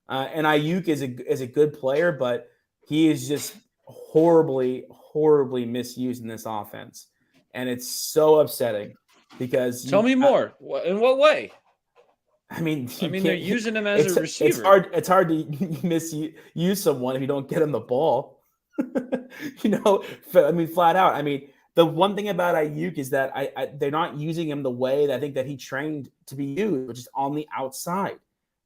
And Ayuk is a good player, but he is just horribly misused in this offense. And it's so upsetting because tell me more. In what way? I mean, they're using him as a receiver. It's hard to misuse someone if you don't get him the ball. Flat out. I mean, the one thing about Ayuk is that they're not using him the way that I think that he trained to be used, which is on the outside.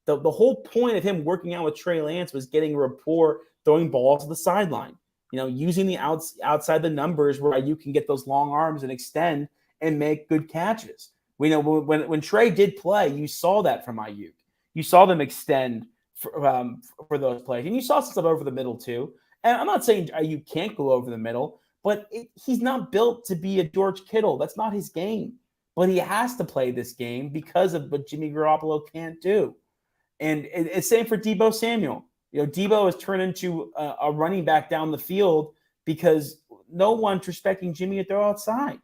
The whole point of him working out with Trey Lance was getting rapport, throwing balls to the sideline. Using the outside the numbers where Ayuk can get those long arms and extend and make good catches. We know when Trey did play, you saw that from Ayuk. You saw them extend for those plays, and you saw some stuff over the middle too. And I'm not saying Ayuk can't go over the middle, but he's not built to be a George Kittle. That's not his game. But he has to play this game because of what Jimmy Garoppolo can't do. And it's same for Deebo Samuel. Deebo has turned into a running back down the field because no one's respecting Jimmy to throw outside.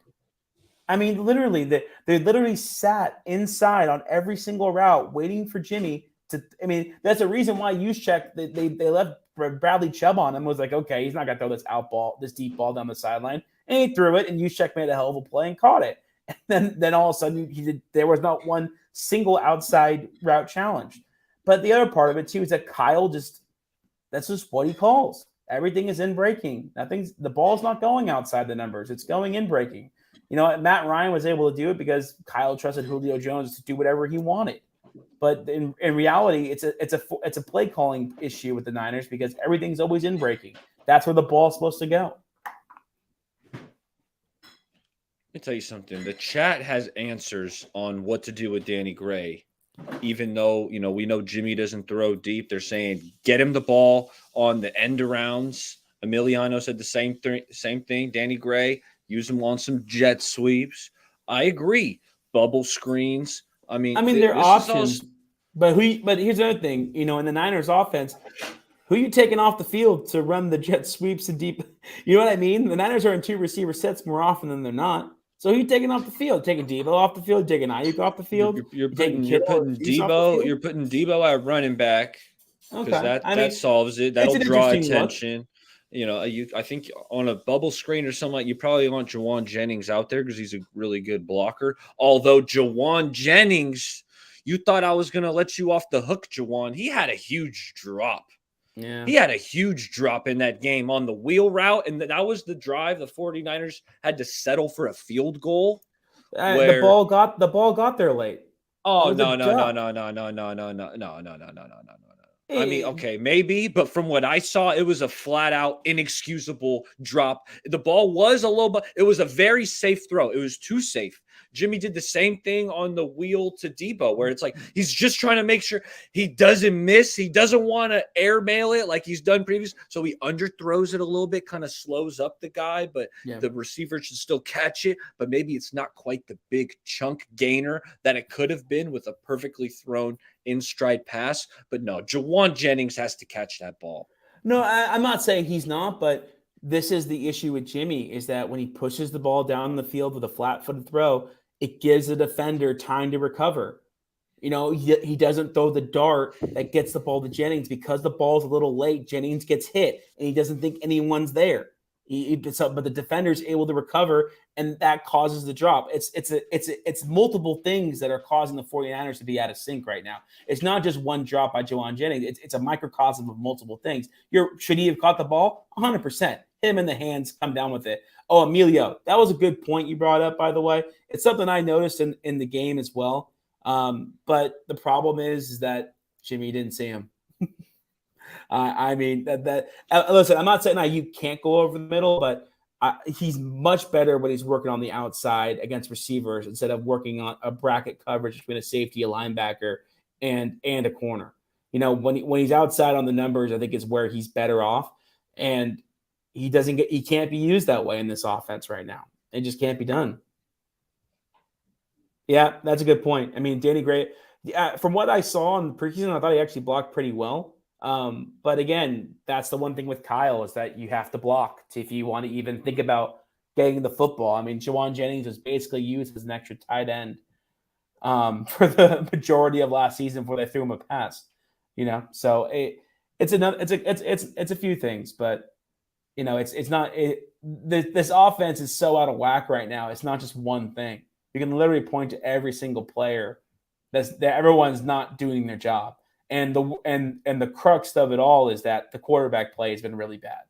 I mean, literally, they literally sat inside on every single route waiting for Jimmy to. I mean, that's a reason why Juszczyk, they left Bradley Chubb on him. Was like, okay, he's not going to throw this deep ball down the sideline. And he threw it, and Juszczyk made a hell of a play and caught it. And then all of a sudden, there was not one single outside route challenge. But the other part of it, too, is that Kyle that's just what he calls. Everything is in breaking. The ball's not going outside the numbers. It's going in breaking. Matt Ryan was able to do it because Kyle trusted Julio Jones to do whatever he wanted. But in reality, it's a play calling issue with the Niners because everything's always in breaking. That's where the ball's supposed to go. Let me tell you something. The chat has answers on what to do with Danny Gray. Even though, we know Jimmy doesn't throw deep, they're saying get him the ball on the end arounds. Emiliano said the same thing. Danny Gray, use him on some jet sweeps. I agree. Bubble screens. I mean, they're options. But here's the other thing. In the Niners offense, who are you taking off the field to run the jet sweeps and deep? You know what I mean? The Niners are in two receiver sets more often than they're not. So who you taking off the field? Taking Deebo off the field? Taking Ayuk off the field? You're putting Deebo. You're putting Deebo at running back because that solves it. That'll draw attention. I think on a bubble screen or something like you probably want Jawan Jennings out there because he's a really good blocker. Although Jawan Jennings, you thought I was going to let you off the hook, Jawan. He had a huge drop. Yeah. He had a huge drop in that game on the wheel route, and that was the drive the 49ers had to settle for a field goal. The ball got there late. Oh, no. I mean, okay, maybe, but from what I saw, it was a flat-out inexcusable drop. The ball was a little bit – it was a very safe throw. It was too safe. Jimmy did the same thing on the wheel to Deebo, where it's like he's just trying to make sure he doesn't miss. He doesn't want to airmail it like he's done previous, so he underthrows it a little bit, kind of slows up the guy, but the receiver should still catch it, but maybe it's not quite the big chunk gainer that it could have been with a perfectly thrown in-stride pass. But no, Jawan Jennings has to catch that ball. No, I'm not saying he's not, but this is the issue with Jimmy is that when he pushes the ball down the field with a flat-footed throw, it gives the defender time to recover. He doesn't throw the dart that gets the ball to Jennings because the ball's a little late. Jennings gets hit, and he doesn't think anyone's there. But the defender's able to recover, and that causes the drop. It's multiple things that are causing the 49ers to be out of sync right now. It's not just one drop by Jawan Jennings. It's a microcosm of multiple things. Should he have caught the ball? 100%. Him in the hands, come down with it. Oh, Emilio, that was a good point you brought up, by the way. It's something I noticed in the game as well. But the problem is that Jimmy didn't see him. I mean, listen, I'm not saying that you can't go over the middle, but he's much better when he's working on the outside against receivers instead of working on a bracket coverage between a safety, a linebacker, and a corner. When he's outside on the numbers, I think is where he's better off, and he can't be used that way in this offense right now. It just can't be done. Yeah, that's a good point. I mean, Danny Gray, from what I saw in the preseason, I thought he actually blocked pretty well. But again, that's the one thing with Kyle is that you have to block if you want to even think about getting the football. I mean, Jawan Jennings was basically used as an extra tight end for the majority of last season before they threw him a pass. So it's a few things, but it's not this offense is so out of whack right now. It's not just one thing. You can literally point to every single player that everyone's not doing their job. And the crux of it all is that the quarterback play has been really bad.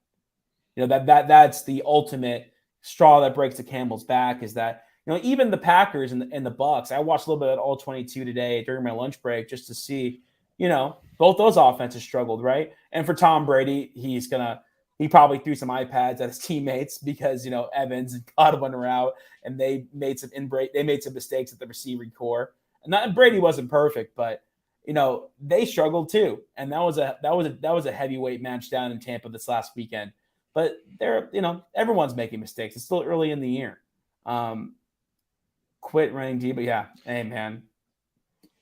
That's the ultimate straw that breaks the camel's back is that, even the Packers and the Bucks, I watched a little bit of all 22 today during my lunch break just to see, both those offenses struggled, right? And for Tom Brady, he probably threw some iPads at his teammates because, Evans and Godwin were out and they made some mistakes at the receiving core. And Brady wasn't perfect, but they struggled too. And that was a heavyweight match down in Tampa this last weekend. But everyone's making mistakes. It's still early in the year. Quit running D, but yeah, hey man.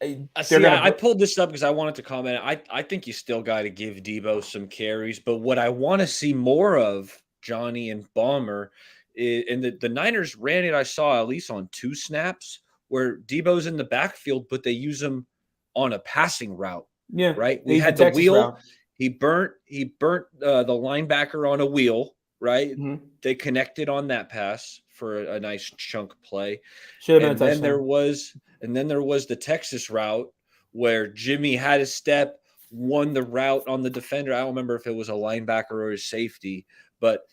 I pulled this up because I wanted to comment. I think you still got to give Debo some carries, but what I want to see more of, Johnny and Balmer, and the Niners ran it, I saw at least on 2 snaps where Debo's in the backfield, but they use him on a passing route. Yeah. Right. We had the wheel. Route. He burnt the linebacker on a wheel. Right. Mm-hmm. They connected on that pass for a nice chunk play. Should have been a touchdown. Then there was the Texas route where Jimmy had a step, won the route on the defender. I don't remember if it was a linebacker or a safety, but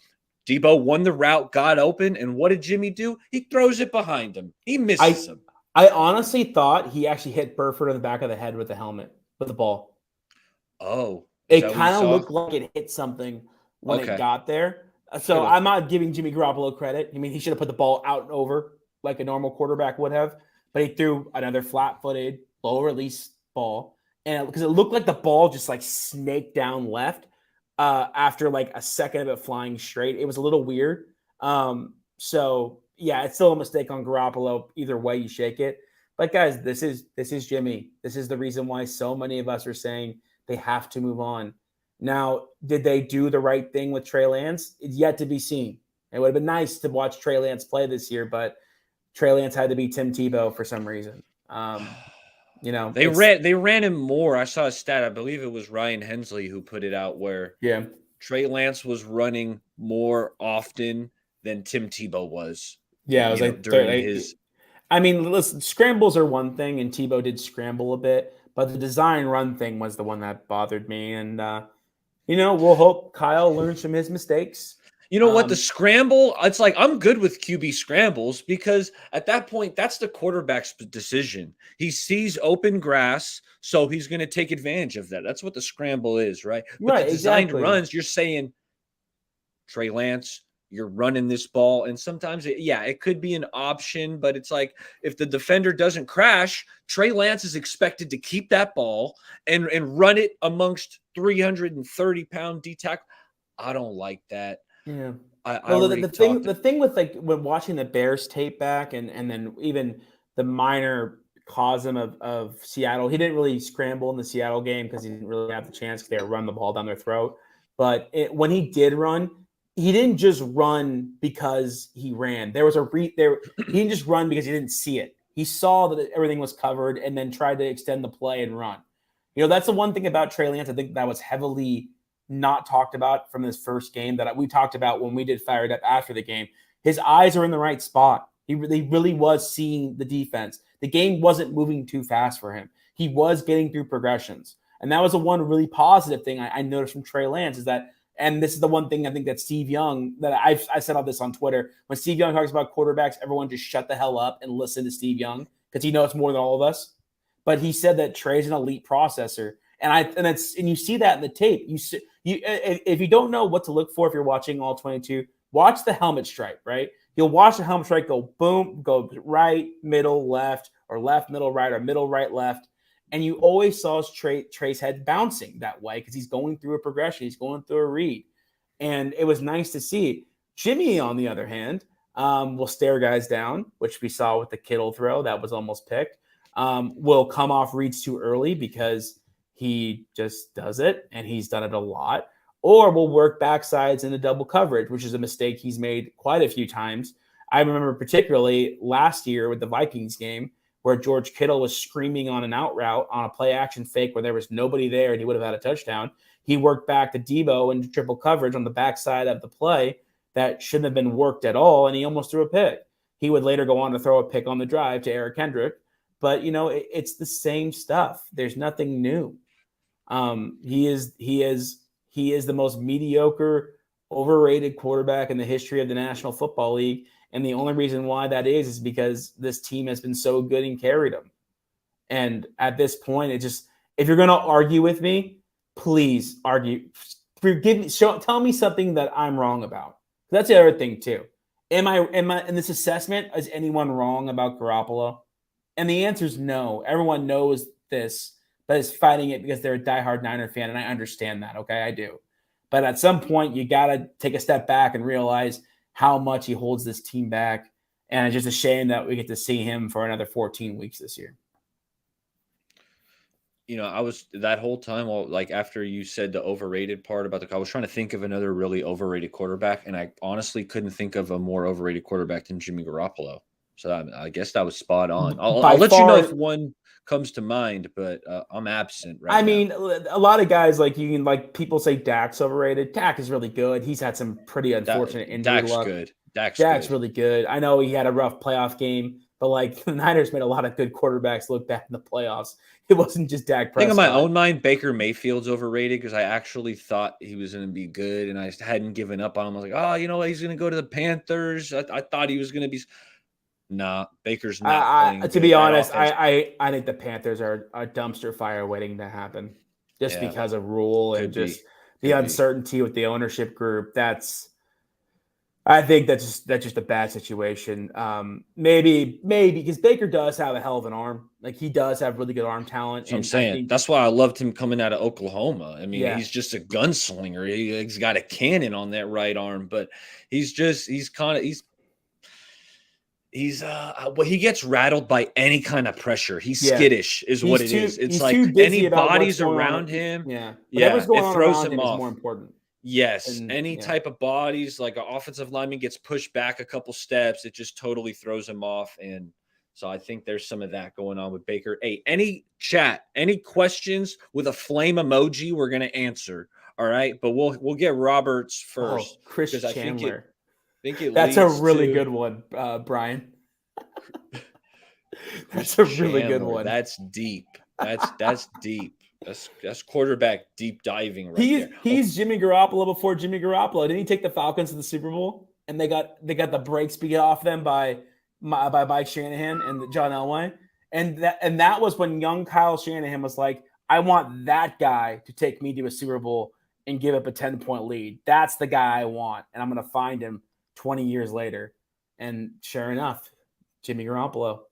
Debo won the route, got open, and what did Jimmy do? He throws it behind him. He misses him. I honestly thought he actually hit Burford on the back of the head with the helmet, with the ball. Oh. It kind of looked like it hit something when it got there. So I'm not giving Jimmy Garoppolo credit. I mean, he should have put the ball out and over like a normal quarterback would have, but he threw another flat-footed, low-release ball. And because it looked like the ball just like snaked down left after like a second of it flying straight. It was a little weird. So yeah, it's still a mistake on Garoppolo. Either way you shake it. But guys, this is Jimmy. This is the reason why so many of us are saying they have to move on. Now, did they do the right thing with Trey Lance? It's yet to be seen. It would have been nice to watch Trey Lance play this year, but Trey Lance had to be Tim Tebow for some reason. They ran him more. I saw a stat. I believe it was Ryan Hensley who put it out where Trey Lance was running more often than Tim Tebow was. Yeah, it was during his. I mean, listen, scrambles are one thing, and Tebow did scramble a bit, but the design run thing was the one that bothered me. And we'll hope Kyle learns from his mistakes. You know what? The scramble, it's like I'm good with QB scrambles because at that point, that's the quarterback's decision. He sees open grass, so he's going to take advantage of that. That's what the scramble is, right? But the designed runs, you're saying, Trey Lance, you're running this ball. And sometimes, it could be an option, but it's like if the defender doesn't crash, Trey Lance is expected to keep that ball and run it amongst 330-pound D-tackle. I don't like that. Yeah. The thing with like when watching the Bears tape back and then even the minor cosm of Seattle, he didn't really scramble in the Seattle game because he didn't really have the chance because they run the ball down their throat. But when he did run, he didn't just run because he ran. There was he didn't just run because he didn't see it. He saw that everything was covered and then tried to extend the play and run. That's the one thing about Trey Lance. I think that was heavily not talked about from this first game that we talked about when we did Fired Up after the game. His eyes are in the right spot. He really was seeing the defense. The game wasn't moving too fast for him. He was getting through progressions. And that was the one really positive thing I noticed from Trey Lance is that, and this is the one thing I think that Steve Young, that I said all this on Twitter, when Steve Young talks about quarterbacks, everyone just shut the hell up and listen to Steve Young because he knows more than all of us. But he said that Trey's an elite processor. And you see that in the tape. If you don't know what to look for if you're watching all 22, watch the helmet stripe, right? You'll watch the helmet stripe go boom, go right, middle, left, or left, middle, right, or middle, right, left. And you always saw Trey's head bouncing that way because he's going through a progression. He's going through a read. And it was nice to see. Jimmy, on the other hand, will stare guys down, which we saw with the Kittle throw. That was almost picked. Will come off reads too early because he just does it, and he's done it a lot. Or will work backsides into double coverage, which is a mistake he's made quite a few times. I remember particularly last year with the Vikings game where George Kittle was screaming on an out route on a play action fake where there was nobody there and he would have had a touchdown. He worked back to Debo into triple coverage on the backside of the play that shouldn't have been worked at all, and he almost threw a pick. He would later go on to throw a pick on the drive to Eric Kendrick. But, it's the same stuff. There's nothing new. He is the most mediocre, overrated quarterback in the history of the National Football League. And the only reason why that is because this team has been so good and carried him. And at this point, if you're going to argue with me, please argue. Tell me something that I'm wrong about. That's the other thing too. Am I in this assessment? Is anyone wrong about Garoppolo? And the answer is no. Everyone knows this, but is fighting it because they're a diehard Niner fan, and I understand that. Okay, I do. But at some point, you got to take a step back and realize how much he holds this team back. And it's just a shame that we get to see him for another 14 weeks this year. I was that whole time, after you said the overrated part about I was trying to think of another really overrated quarterback, and I honestly couldn't think of a more overrated quarterback than Jimmy Garoppolo. So I guess that was spot on. I'll let you know if one comes to mind, but I'm absent right now. I mean, a lot of guys people say Dak's overrated. Dak is really good. He's had some pretty unfortunate injury luck. Dak's really good. I know he had a rough playoff game, but the Niners made a lot of good quarterbacks look bad in the playoffs. It wasn't just Dak Prescott. I think in my own mind, Baker Mayfield's overrated because I actually thought he was going to be good, and I just hadn't given up on him. I was like, you know what? He's going to go to the Panthers. I thought he was going to be. Nah, Baker's not playing. To be honest, I think the Panthers are a dumpster fire waiting to happen just because of rule and just the uncertainty with the ownership group. I think that's just a bad situation. Maybe because Baker does have a hell of an arm. He does have really good arm talent. So I'm saying that's why I loved him coming out of Oklahoma. I mean, he's just a gunslinger. He's got a cannon on that right arm, but he gets rattled by any kind of pressure. He's skittish, is what it is. It's like any bodies around him. Whatever's going on it throws around him off. Is more important. Yes, any type of bodies, like an offensive lineman gets pushed back a couple steps, it just totally throws him off. And so I think there's some of that going on with Baker. Hey, any questions with a flame emoji, we're going to answer. All right, but we'll get Roberts first. Chris Chandler. That's a really good one, Brian. That's a really good one. That's deep. That's deep. That's quarterback deep diving there. He's Jimmy Garoppolo before Jimmy Garoppolo. Didn't he take the Falcons to the Super Bowl? And they got the brakes beat off them by Mike Shanahan and John Elway. And that was when young Kyle Shanahan was like, I want that guy to take me to a Super Bowl and give up a 10-point lead. That's the guy I want. And I'm going to find him 20 years later. And sure enough, Jimmy Garoppolo.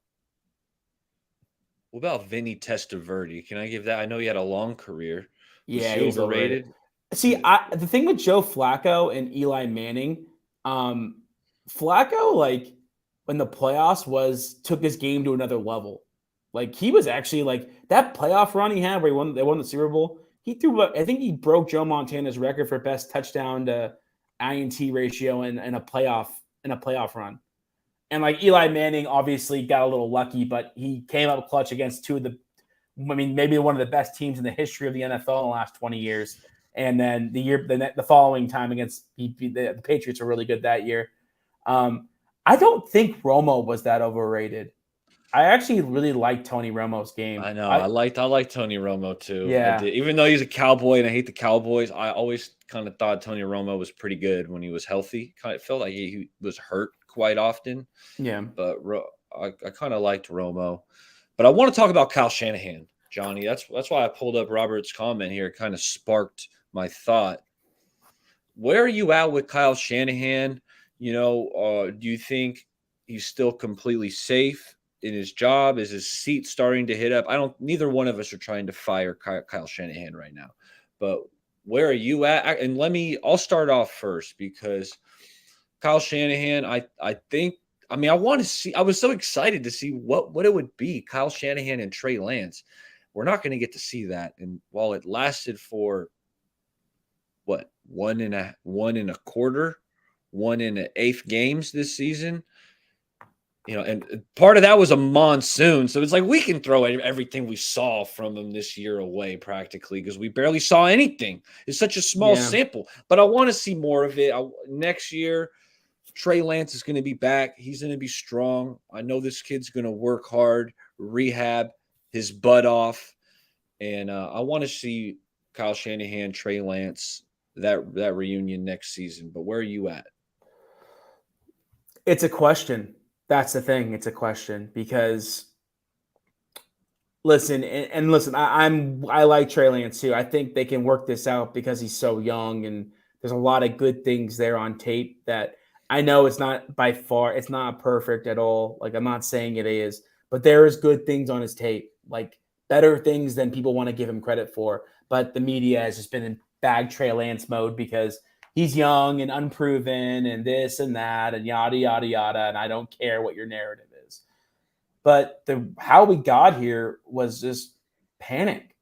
What about Vinny Testaverde? Can I give that? I know he had a long career. He's overrated. See, the thing with Joe Flacco and Eli Manning, Flacco, when the playoffs took his game to another level. He was actually that playoff run he had where they won the Super Bowl. He threw, I think he broke Joe Montana's record for best touchdown to INT ratio in a playoff run. And Eli Manning obviously got a little lucky, but he came up clutch against maybe one of the best teams in the history of the NFL in the last 20 years. And then the following time against the Patriots were really good that year. I don't think Romo was that overrated. I actually really liked Tony Romo's game. I know. I like Tony Romo too. Yeah. Even though he's a Cowboy and I hate the Cowboys, I always kind of thought Tony Romo was pretty good when he was healthy. Kind of felt like he was hurt quite often. Yeah. But I kind of liked Romo. But I want to talk about Kyle Shanahan. Johnny. That's why I pulled up Robert's comment here. It kind of sparked my thought. Where are you at with Kyle Shanahan? Do you think he's still completely safe in his job? Is his seat starting to hit up? Neither one of us are trying to fire Kyle Shanahan right now, but where are you at? And I'll start off first because Kyle Shanahan, I want to see, I was so excited to see what it would be, Kyle Shanahan and Trey Lance. We're not going to get to see that. And while it lasted for one and a quarter, 1 1/8 games this season, and part of that was a monsoon. So it's like we can throw everything we saw from them this year away practically because we barely saw anything. It's such a small sample, but I want to see more of it. Next year, Trey Lance is going to be back. He's going to be strong. I know this kid's going to work hard, rehab his butt off. And I want to see Kyle Shanahan, Trey Lance, that reunion next season. But where are you at? It's a question. That's the thing. It's a question because listen, I like Trey Lance too. I think they can work this out because he's so young and there's a lot of good things there on tape that I know it's not perfect at all. Like I'm not saying it is, but there is good things on his tape, like better things than people want to give him credit for. But the media has just been in bag Trey Lance mode because he's young and unproven and this and that and yada, yada, yada. And I don't care what your narrative is. But how we got here was just panic.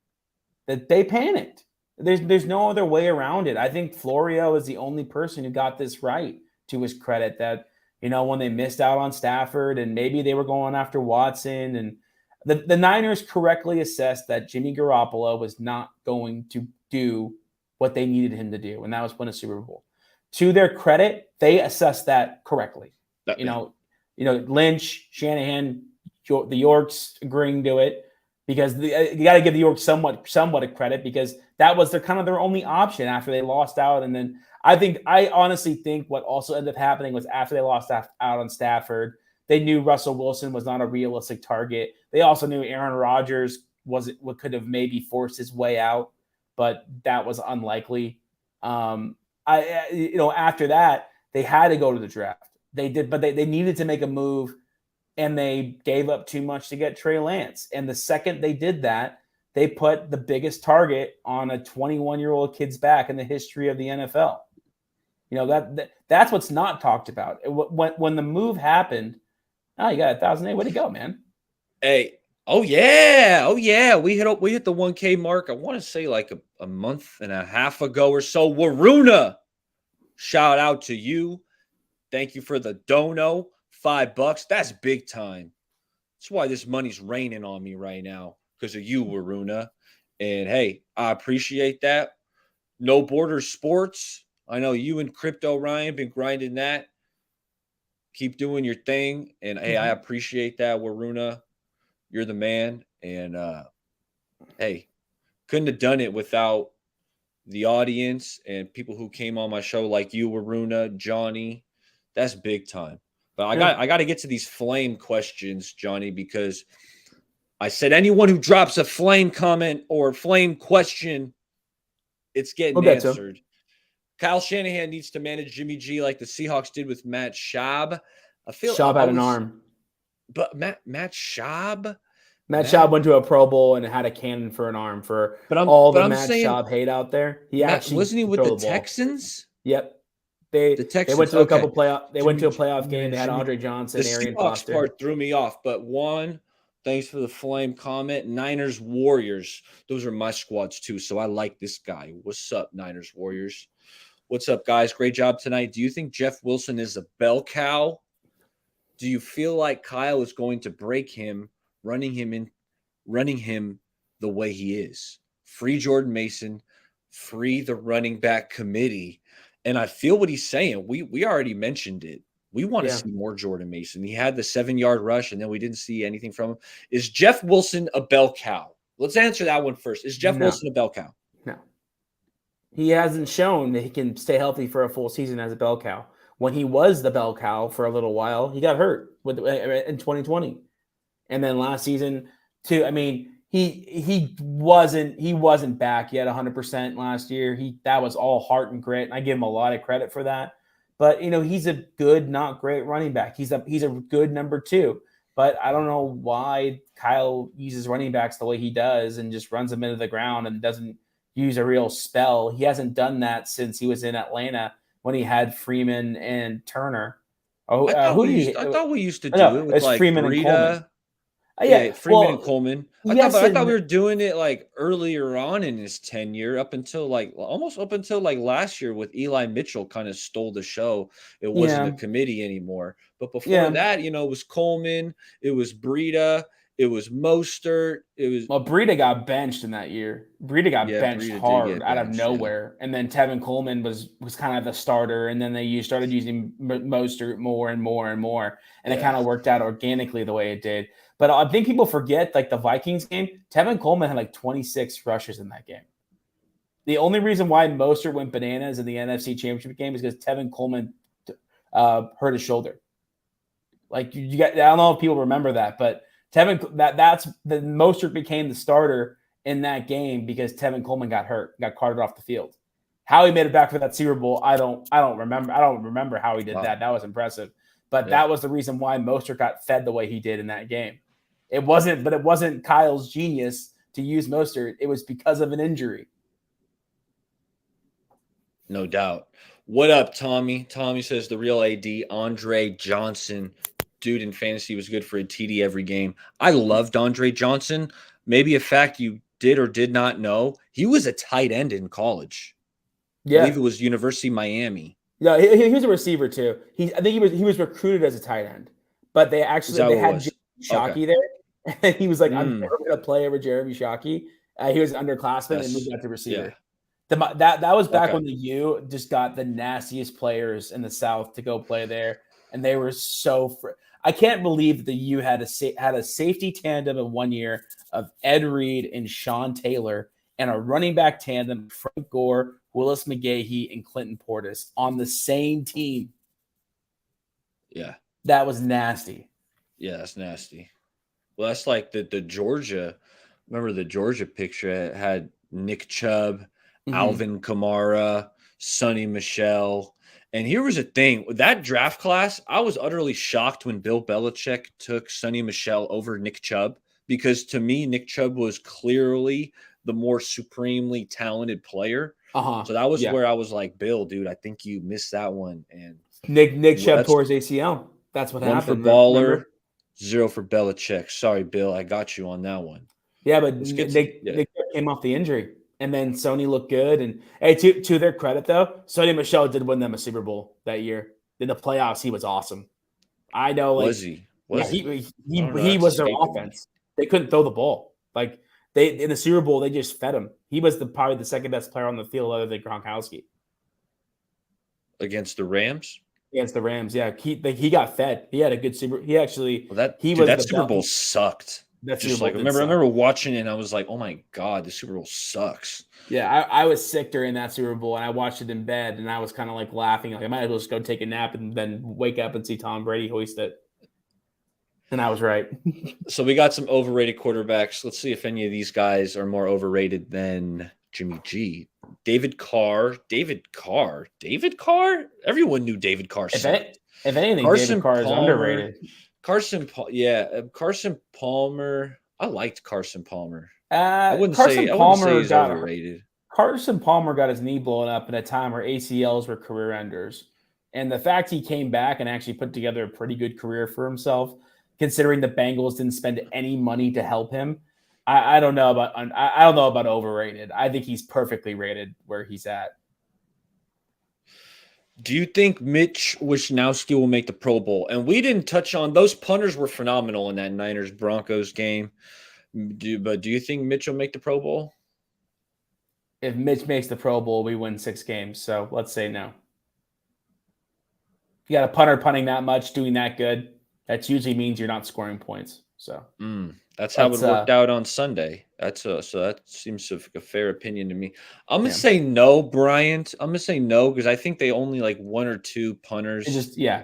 That they panicked. There's no other way around it. I think Florio is the only person who got this right, to his credit, that, when they missed out on Stafford and maybe they were going after Watson, and the Niners correctly assessed that Jimmy Garoppolo was not going to do what they needed him to do, and that was win a Super Bowl. To their credit, they assessed that correctly. Lynch, Shanahan, the Yorks agreeing to it because you got to give the Yorks somewhat of credit because that was their only option after they lost out. And then I honestly think what also ended up happening was after they lost out on Stafford, they knew Russell Wilson was not a realistic target. They also knew Aaron Rodgers could have maybe forced his way out, but that was unlikely. After that, they had to go to the draft. They did, but they needed to make a move, and they gave up too much to get Trey Lance. And the second they did that, they put the biggest target on a 21-year-old kid's back in the history of the NFL. That's what's not talked about. When the move happened, you got 1,008. Way to go, man! Hey, oh yeah, we hit the 1K mark. I want to say like a month and a half ago or so. Waruna, shout out to you. Thank you for the dono. $5. That's big time. That's why this money's raining on me right now, because of you, Waruna. And hey, I appreciate that. No Border Sports. I know you and Crypto Ryan been grinding that. Keep doing your thing. And hey, I appreciate that, Waruna. You're the man. And hey, couldn't have done it without the audience and people who came on my show like you, Waruna, Johnny. That's big time. But I got to get to these flame questions, Johnny, because I said anyone who drops a flame comment or flame question, it's getting answered. Kyle Shanahan needs to manage Jimmy G like the Seahawks did with Matt Schaub. Schaub had an arm. But Matt Schaub? Matt Schaub went to a Pro Bowl and had a cannon for an arm for all the Matt Schaub hate out there. Wasn't he with the Texans? Yep. They went to a couple playoff. They went to a playoff game. They had Andre Johnson, Arian Foster. The Seahawks part threw me off, but thanks for the flame comment. Niners Warriors. Those are my squads too, so I like this guy. What's up, Niners Warriors? What's up, guys? Great job tonight. Do you think Jeff Wilson is a bell cow? Do you feel like Kyle is going to break him, running him the way he is? Free Jordan Mason, free the running back committee. And I feel what he's saying. We already mentioned it. We want to see more Jordan Mason. He had the 7-yard rush, and then we didn't see anything from him. Is Jeff Wilson a bell cow? Let's answer that one first. Is Jeff Wilson a bell cow? No. He hasn't shown that he can stay healthy for a full season as a bell cow. When he was the bell cow for a little while, he got hurt in 2020. And then last season, too, He wasn't back yet 100% last year. That was all heart and grit, and I give him a lot of credit for that. But he's a good, not great running back. He's a good number 2. But I don't know why Kyle uses running backs the way he does and just runs them into the ground and doesn't use a real spell. He hasn't done that since he was in Atlanta when he had Freeman and Turner. I thought we used to do it with like Freeman and Coleman. Yeah, Freeman and Coleman. I thought we were doing it like earlier on in his tenure, almost up until like last year with Eli Mitchell kind of stole the show. It wasn't a committee anymore. But before that, it was Coleman, it was Breida, it was Mostert, Breida got benched in that year. Breida got benched hard out of nowhere, and then Tevin Coleman was kind of the starter, and then they started using Mostert more and more and more, and it kind of worked out organically the way it did. But I think people forget, like the Vikings game, Tevin Coleman had like 26 rushes in that game. The only reason why Mostert went bananas in the NFC Championship game is because Tevin Coleman hurt his shoulder. Like I don't know if people remember that, but Mostert became the starter in that game because Tevin Coleman got hurt, got carted off the field. How he made it back for that Super Bowl, I don't remember. I don't remember how he did that. That was impressive. But that was the reason why Mostert got fed the way he did in that game. It wasn't Kyle's genius to use Mostert. It was because of an injury. No doubt. What up, Tommy? Tommy says the real AD, Andre Johnson. Dude in fantasy was good for a TD every game. I loved Andre Johnson. Maybe a fact you did or did not know. He was a tight end in college. Yeah. I believe it was University of Miami. Yeah, he was a receiver too. I think he was recruited as a tight end. But they had Shockey there. And he was like, I'm never going to play over Jeremy Shockey. He was an underclassman and moved out to receiver. Yeah. That was back when the U just got the nastiest players in the South to go play there. And they were I can't believe that the U had a safety tandem in 1 year of Ed Reed and Sean Taylor and a running back tandem, Frank Gore, Willis McGahee, and Clinton Portis on the same team. Yeah. That was nasty. Yeah, that's nasty. Well, that's like the Georgia. Remember the Georgia picture? It had Nick Chubb, Alvin Kamara, Sonny Michel. And here was the thing. With that draft class, I was utterly shocked when Bill Belichick took Sonny Michel over Nick Chubb because to me, Nick Chubb was clearly the more supremely talented player. So that was where I was like, Bill, dude, I think you missed that one. And Nick Chubb tore his ACL. That's what happened. 1 for Baller, remember? 0 for Belichick. Sorry, Bill, I got you on that one. Yeah, but Nick Chubb came off the injury. And then Sony looked good. And hey, to their credit, though, Sonny Michel did win them a Super Bowl that year. In the playoffs, he was awesome. I know. Like, was he? He was their offense. They couldn't throw the ball. Like in the Super Bowl, they just fed him. He was probably the second best player on the field other than Gronkowski. Against the Rams? Against the Rams, yeah. He got fed. He had a good Super. He actually. That Super Bowl sucked. I remember watching it and I was like, oh my God, the Super Bowl sucks. Yeah, I was sick during that Super Bowl and I watched it in bed and I was kind of like laughing. Like I might as well just go take a nap and then wake up and see Tom Brady hoist it. And I was right. So we got some overrated quarterbacks. Let's see if any of these guys are more overrated than Jimmy G. David Carr. Everyone knew David Carr. If anything, David Carr is underrated. Carson Palmer. I liked Carson Palmer. I wouldn't say he's overrated. Carson Palmer got his knee blown up at a time where ACLs were career enders. And the fact he came back and actually put together a pretty good career for himself, considering the Bengals didn't spend any money to help him, I don't know about overrated. I think he's perfectly rated where he's at. Do you think Mitch Wisnowski will make the Pro Bowl? And we didn't touch on those punters were phenomenal in that Niners-Broncos game. But do you think Mitch will make the Pro Bowl? If Mitch makes the Pro Bowl, we win 6 games. So let's say no. If you got a punter punting that much, doing that good, that usually means you're not scoring points. So that's how it worked out on Sunday. So that seems like a fair opinion to me. I'm gonna say no, Bryant. I'm gonna say no because I think they only like 1 or 2 punters.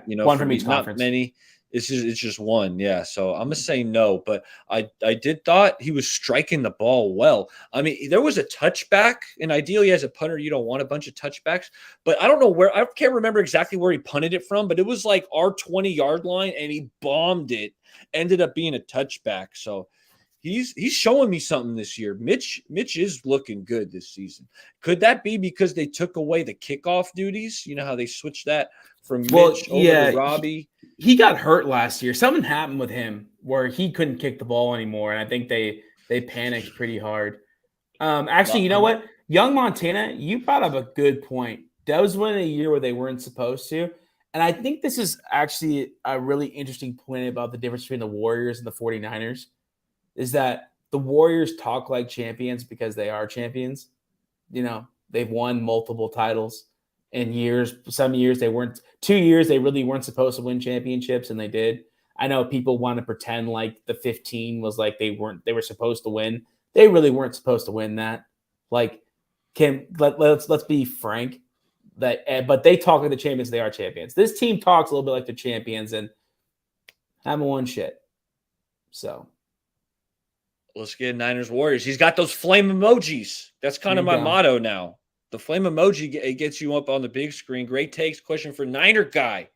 One from each conference. Not many. It's just one, yeah. So I'm gonna say no, but I did thought he was striking the ball well. I mean, there was a touchback, and ideally as a punter, you don't want a bunch of touchbacks. But I don't know where I can't remember exactly where he punted it from, but it was like our 20-yard line, and he bombed it. Ended up being a touchback. So he's showing me something this year. Mitch is looking good this season. Could that be because they took away the kickoff duties? You know how they switched that from Mitch over to Robbie? He got hurt last year. Something happened with him where he couldn't kick the ball anymore, and I think they panicked pretty hard. Actually, you know what? Young Montana, you brought up a good point. That was one a year where they weren't supposed to. And I think this is actually a really interesting point about the difference between the Warriors and the 49ers is that the Warriors talk like champions because they are champions. You know, they've won multiple titles in years. Some years they weren't. 2 years they really weren't supposed to win championships, and they did. I know people want to pretend like the 15 was like they were supposed to win. They really weren't supposed to win that. Like, let's be frank. But they talk like the champions. They are champions. This team talks a little bit like the champions and haven't won shit. So let's get Niners Warriors. He's got those flame emojis. That's kind of my motto now. The flame emoji, it gets you up on the big screen. Great takes. Question for Niner guy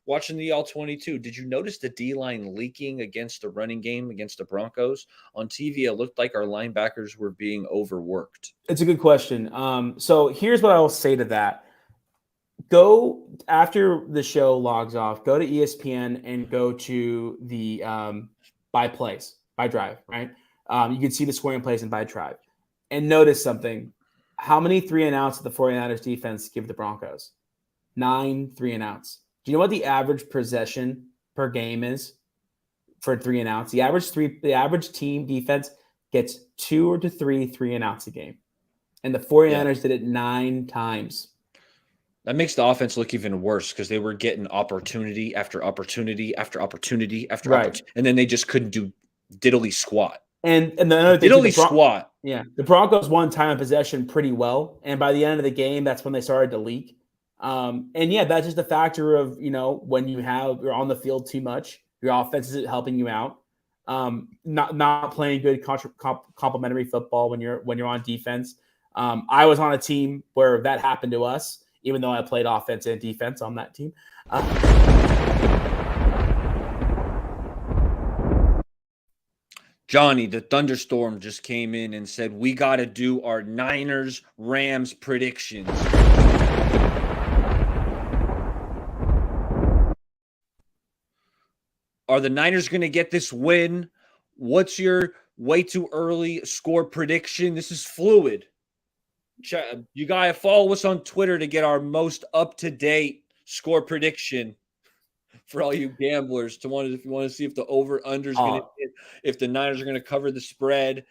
watching the All-22. Did you notice the D-line leaking against the running game against the Broncos? On TV, it looked like our linebackers were being overworked. It's a good question. So here's what I will say to that. Go after the show logs off, go to ESPN and go to the by drive, right? You can see the scoring plays in by drive. And notice something. How many 3-and-outs did the 49ers defense give the Broncos? 9 3-and-outs. Do you know what the average possession per game is for 3-and-outs? The average team defense gets 2 to 3 3-and-outs a game. And the 49ers did it 9 times. That makes the offense look even worse because they were getting opportunity after opportunity after opportunity after opportunity, and then they just couldn't do diddly squat. And the other thing, diddly squat. Yeah, the Broncos won time of possession pretty well, and by the end of the game, that's when they started to leak. And yeah, that's just a factor of when you're on the field too much, your offense isn't helping you out. Not playing good complementary football when you're on defense. I was on a team where that happened to us. Even though I played offense and defense on that team. Johnny, the thunderstorm just came in and said, we got to do our Niners-Rams predictions. Are the Niners going to get this win? What's your way too early score prediction? This is fluid. You gotta follow us on Twitter to get our most up-to-date score prediction for all you gamblers. If you want to see if the over/under is going to hit, if the Niners are going to cover the spread.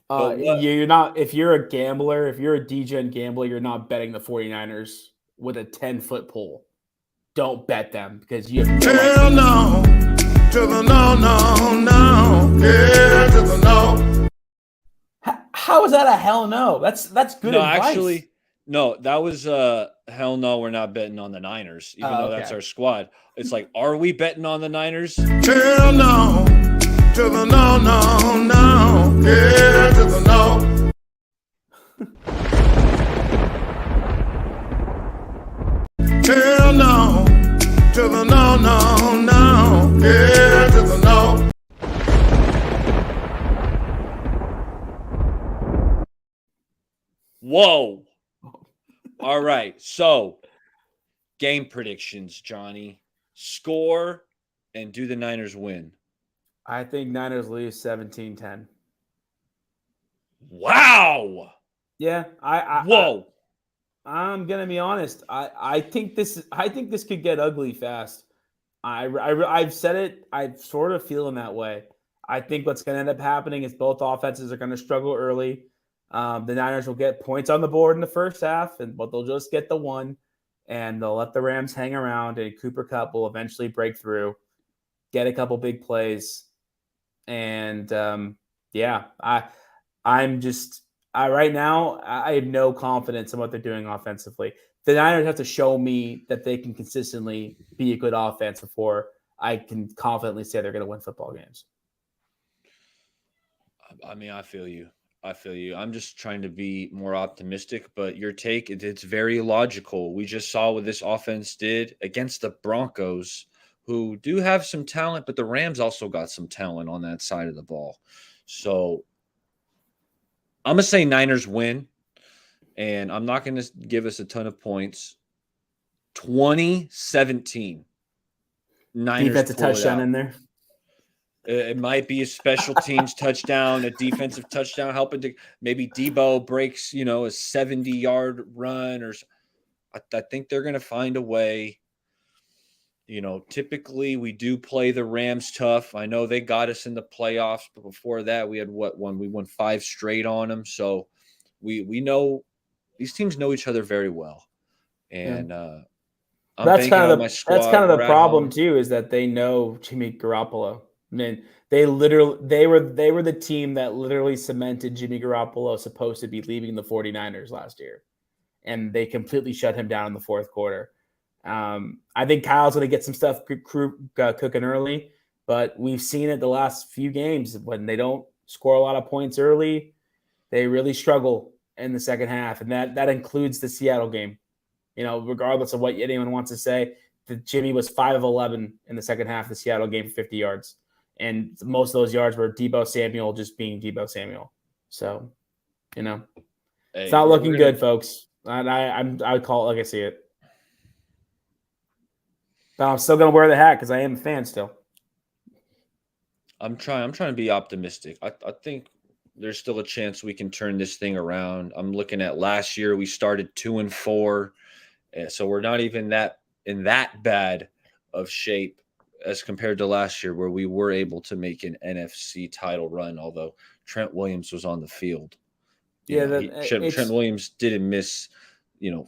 You're not. If you're a gambler, if you're a DGen gambler, you're not betting the 49ers with a 10-foot pole. Don't bet them because you have hell no to the no, yeah, to the no. How is that a hell no? That's good advice. Actually, no, that was hell no, we're not betting on the Niners, even though that's our squad. It's like, are we betting on the Niners? Hell no to the no, yeah, to the no. Hell no to the no, yeah, to the no. Whoa. All right. So, game predictions, Johnny. Score and do the Niners win? I think Niners lose 17-10. Wow. Yeah. Whoa. I'm gonna be honest. I think this could get ugly fast. I've said it. I'm sort of feeling that way. I think what's gonna end up happening is both offenses are gonna struggle early. The Niners will get points on the board in the first half, but they'll just get the one, and they'll let the Rams hang around, and Cooper Kupp will eventually break through, get a couple big plays, and right now I have no confidence in what they're doing offensively. The Niners have to show me that they can consistently be a good offense before I can confidently say they're going to win football games. I mean, I feel you. I'm just trying to be more optimistic, but your take, it's very logical. We just saw what this offense did against the Broncos, who do have some talent, but the Rams also got some talent on that side of the ball. So I'm going to say Niners win, and I'm not going to give us a ton of points. 2017. Niners Defensive pull it touchdown out. in there. It might be a special teams touchdown, a defensive touchdown, helping to maybe Debo breaks, a 70-yard run, or I think they're going to find a way. Typically we do play the Rams tough. I know they got us in the playoffs, but before that we had we won 5 straight on them. So we know these teams know each other very well, and I'm That's banking kind on my of squad. that's kind of We're the at problem home. too, is that they know Jimmy Garoppolo. I mean, they were the team that literally cemented Jimmy Garoppolo supposed to be leaving the 49ers last year, and they completely shut him down in the fourth quarter. I think Kyle's going to get some stuff cooking early, but we've seen it the last few games. When they don't score a lot of points early, they really struggle in the second half, and that includes the Seattle game. Regardless of what anyone wants to say, Jimmy was 5 of 11 in the second half of the Seattle game for 50 yards. And most of those yards were Deebo Samuel just being Deebo Samuel. So, it's not looking good, folks. And I would call it like I see it. But I'm still going to wear the hat because I am a fan still. I'm trying to be optimistic. I think there's still a chance we can turn this thing around. I'm looking at last year. We started 2-4. So we're not even in that bad of shape as compared to last year, where we were able to make an NFC title run, although Trent Williams was on the field. Trent Williams didn't miss,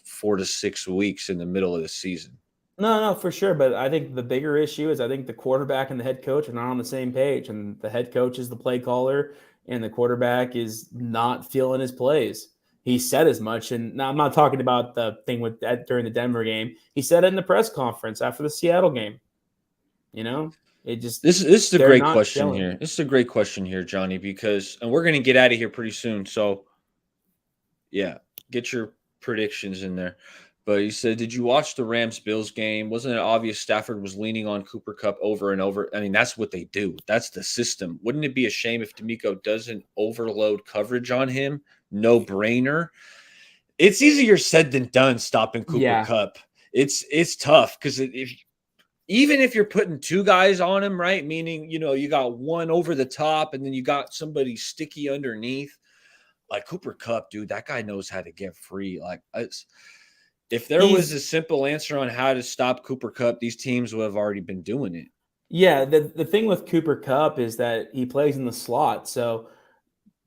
4 to 6 weeks in the middle of the season. No, for sure. But I think the bigger issue is I think the quarterback and the head coach are not on the same page, and the head coach is the play caller, and the quarterback is not feeling his plays. He said as much, and now I'm not talking about the thing with that during the Denver game. He said it in the press conference after the Seattle game. It just this is a great question gelling. here. This is a great question here, Johnny, and we're going to get out of here pretty soon. So, yeah, get your predictions in there. But he said, did you watch the Rams-Bills game? Wasn't it obvious Stafford was leaning on Cooper Kupp over and over? I mean, that's what they do. That's the system. Wouldn't it be a shame if D'Amico doesn't overload coverage on him? No brainer. It's easier said than done stopping Cooper Kupp. It's tough because even if you're putting 2 guys on him, right? Meaning, you got one over the top and then you got somebody sticky underneath. Like Cooper Kupp, dude, that guy knows how to get free. Like if there was a simple answer on how to stop Cooper Kupp, these teams would have already been doing it. Yeah, the thing with Cooper Kupp is that he plays in the slot, so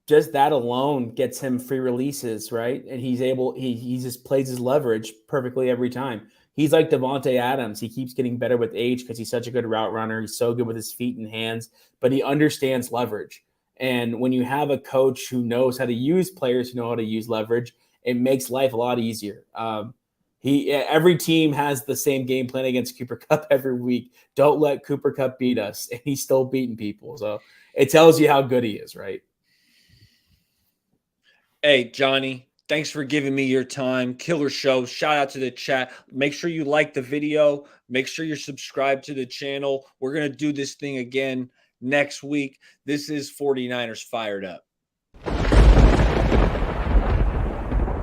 just that alone gets him free releases, right? And he just plays his leverage perfectly every time. He's like Devontae Adams. He keeps getting better with age because he's such a good route runner. He's so good with his feet and hands, but he understands leverage. And when you have a coach who knows how to use players who know how to use leverage, it makes life a lot easier. Every team has the same game plan against Cooper Kupp every week. Don't let Cooper Kupp beat us, and he's still beating people. So it tells you how good he is, right? Hey, Johnny, thanks for giving me your time. Killer show. Shout out to the chat. Make sure you like the video. Make sure you're subscribed to the channel. We're going to do this thing again next week. This is 49ers Fired Up.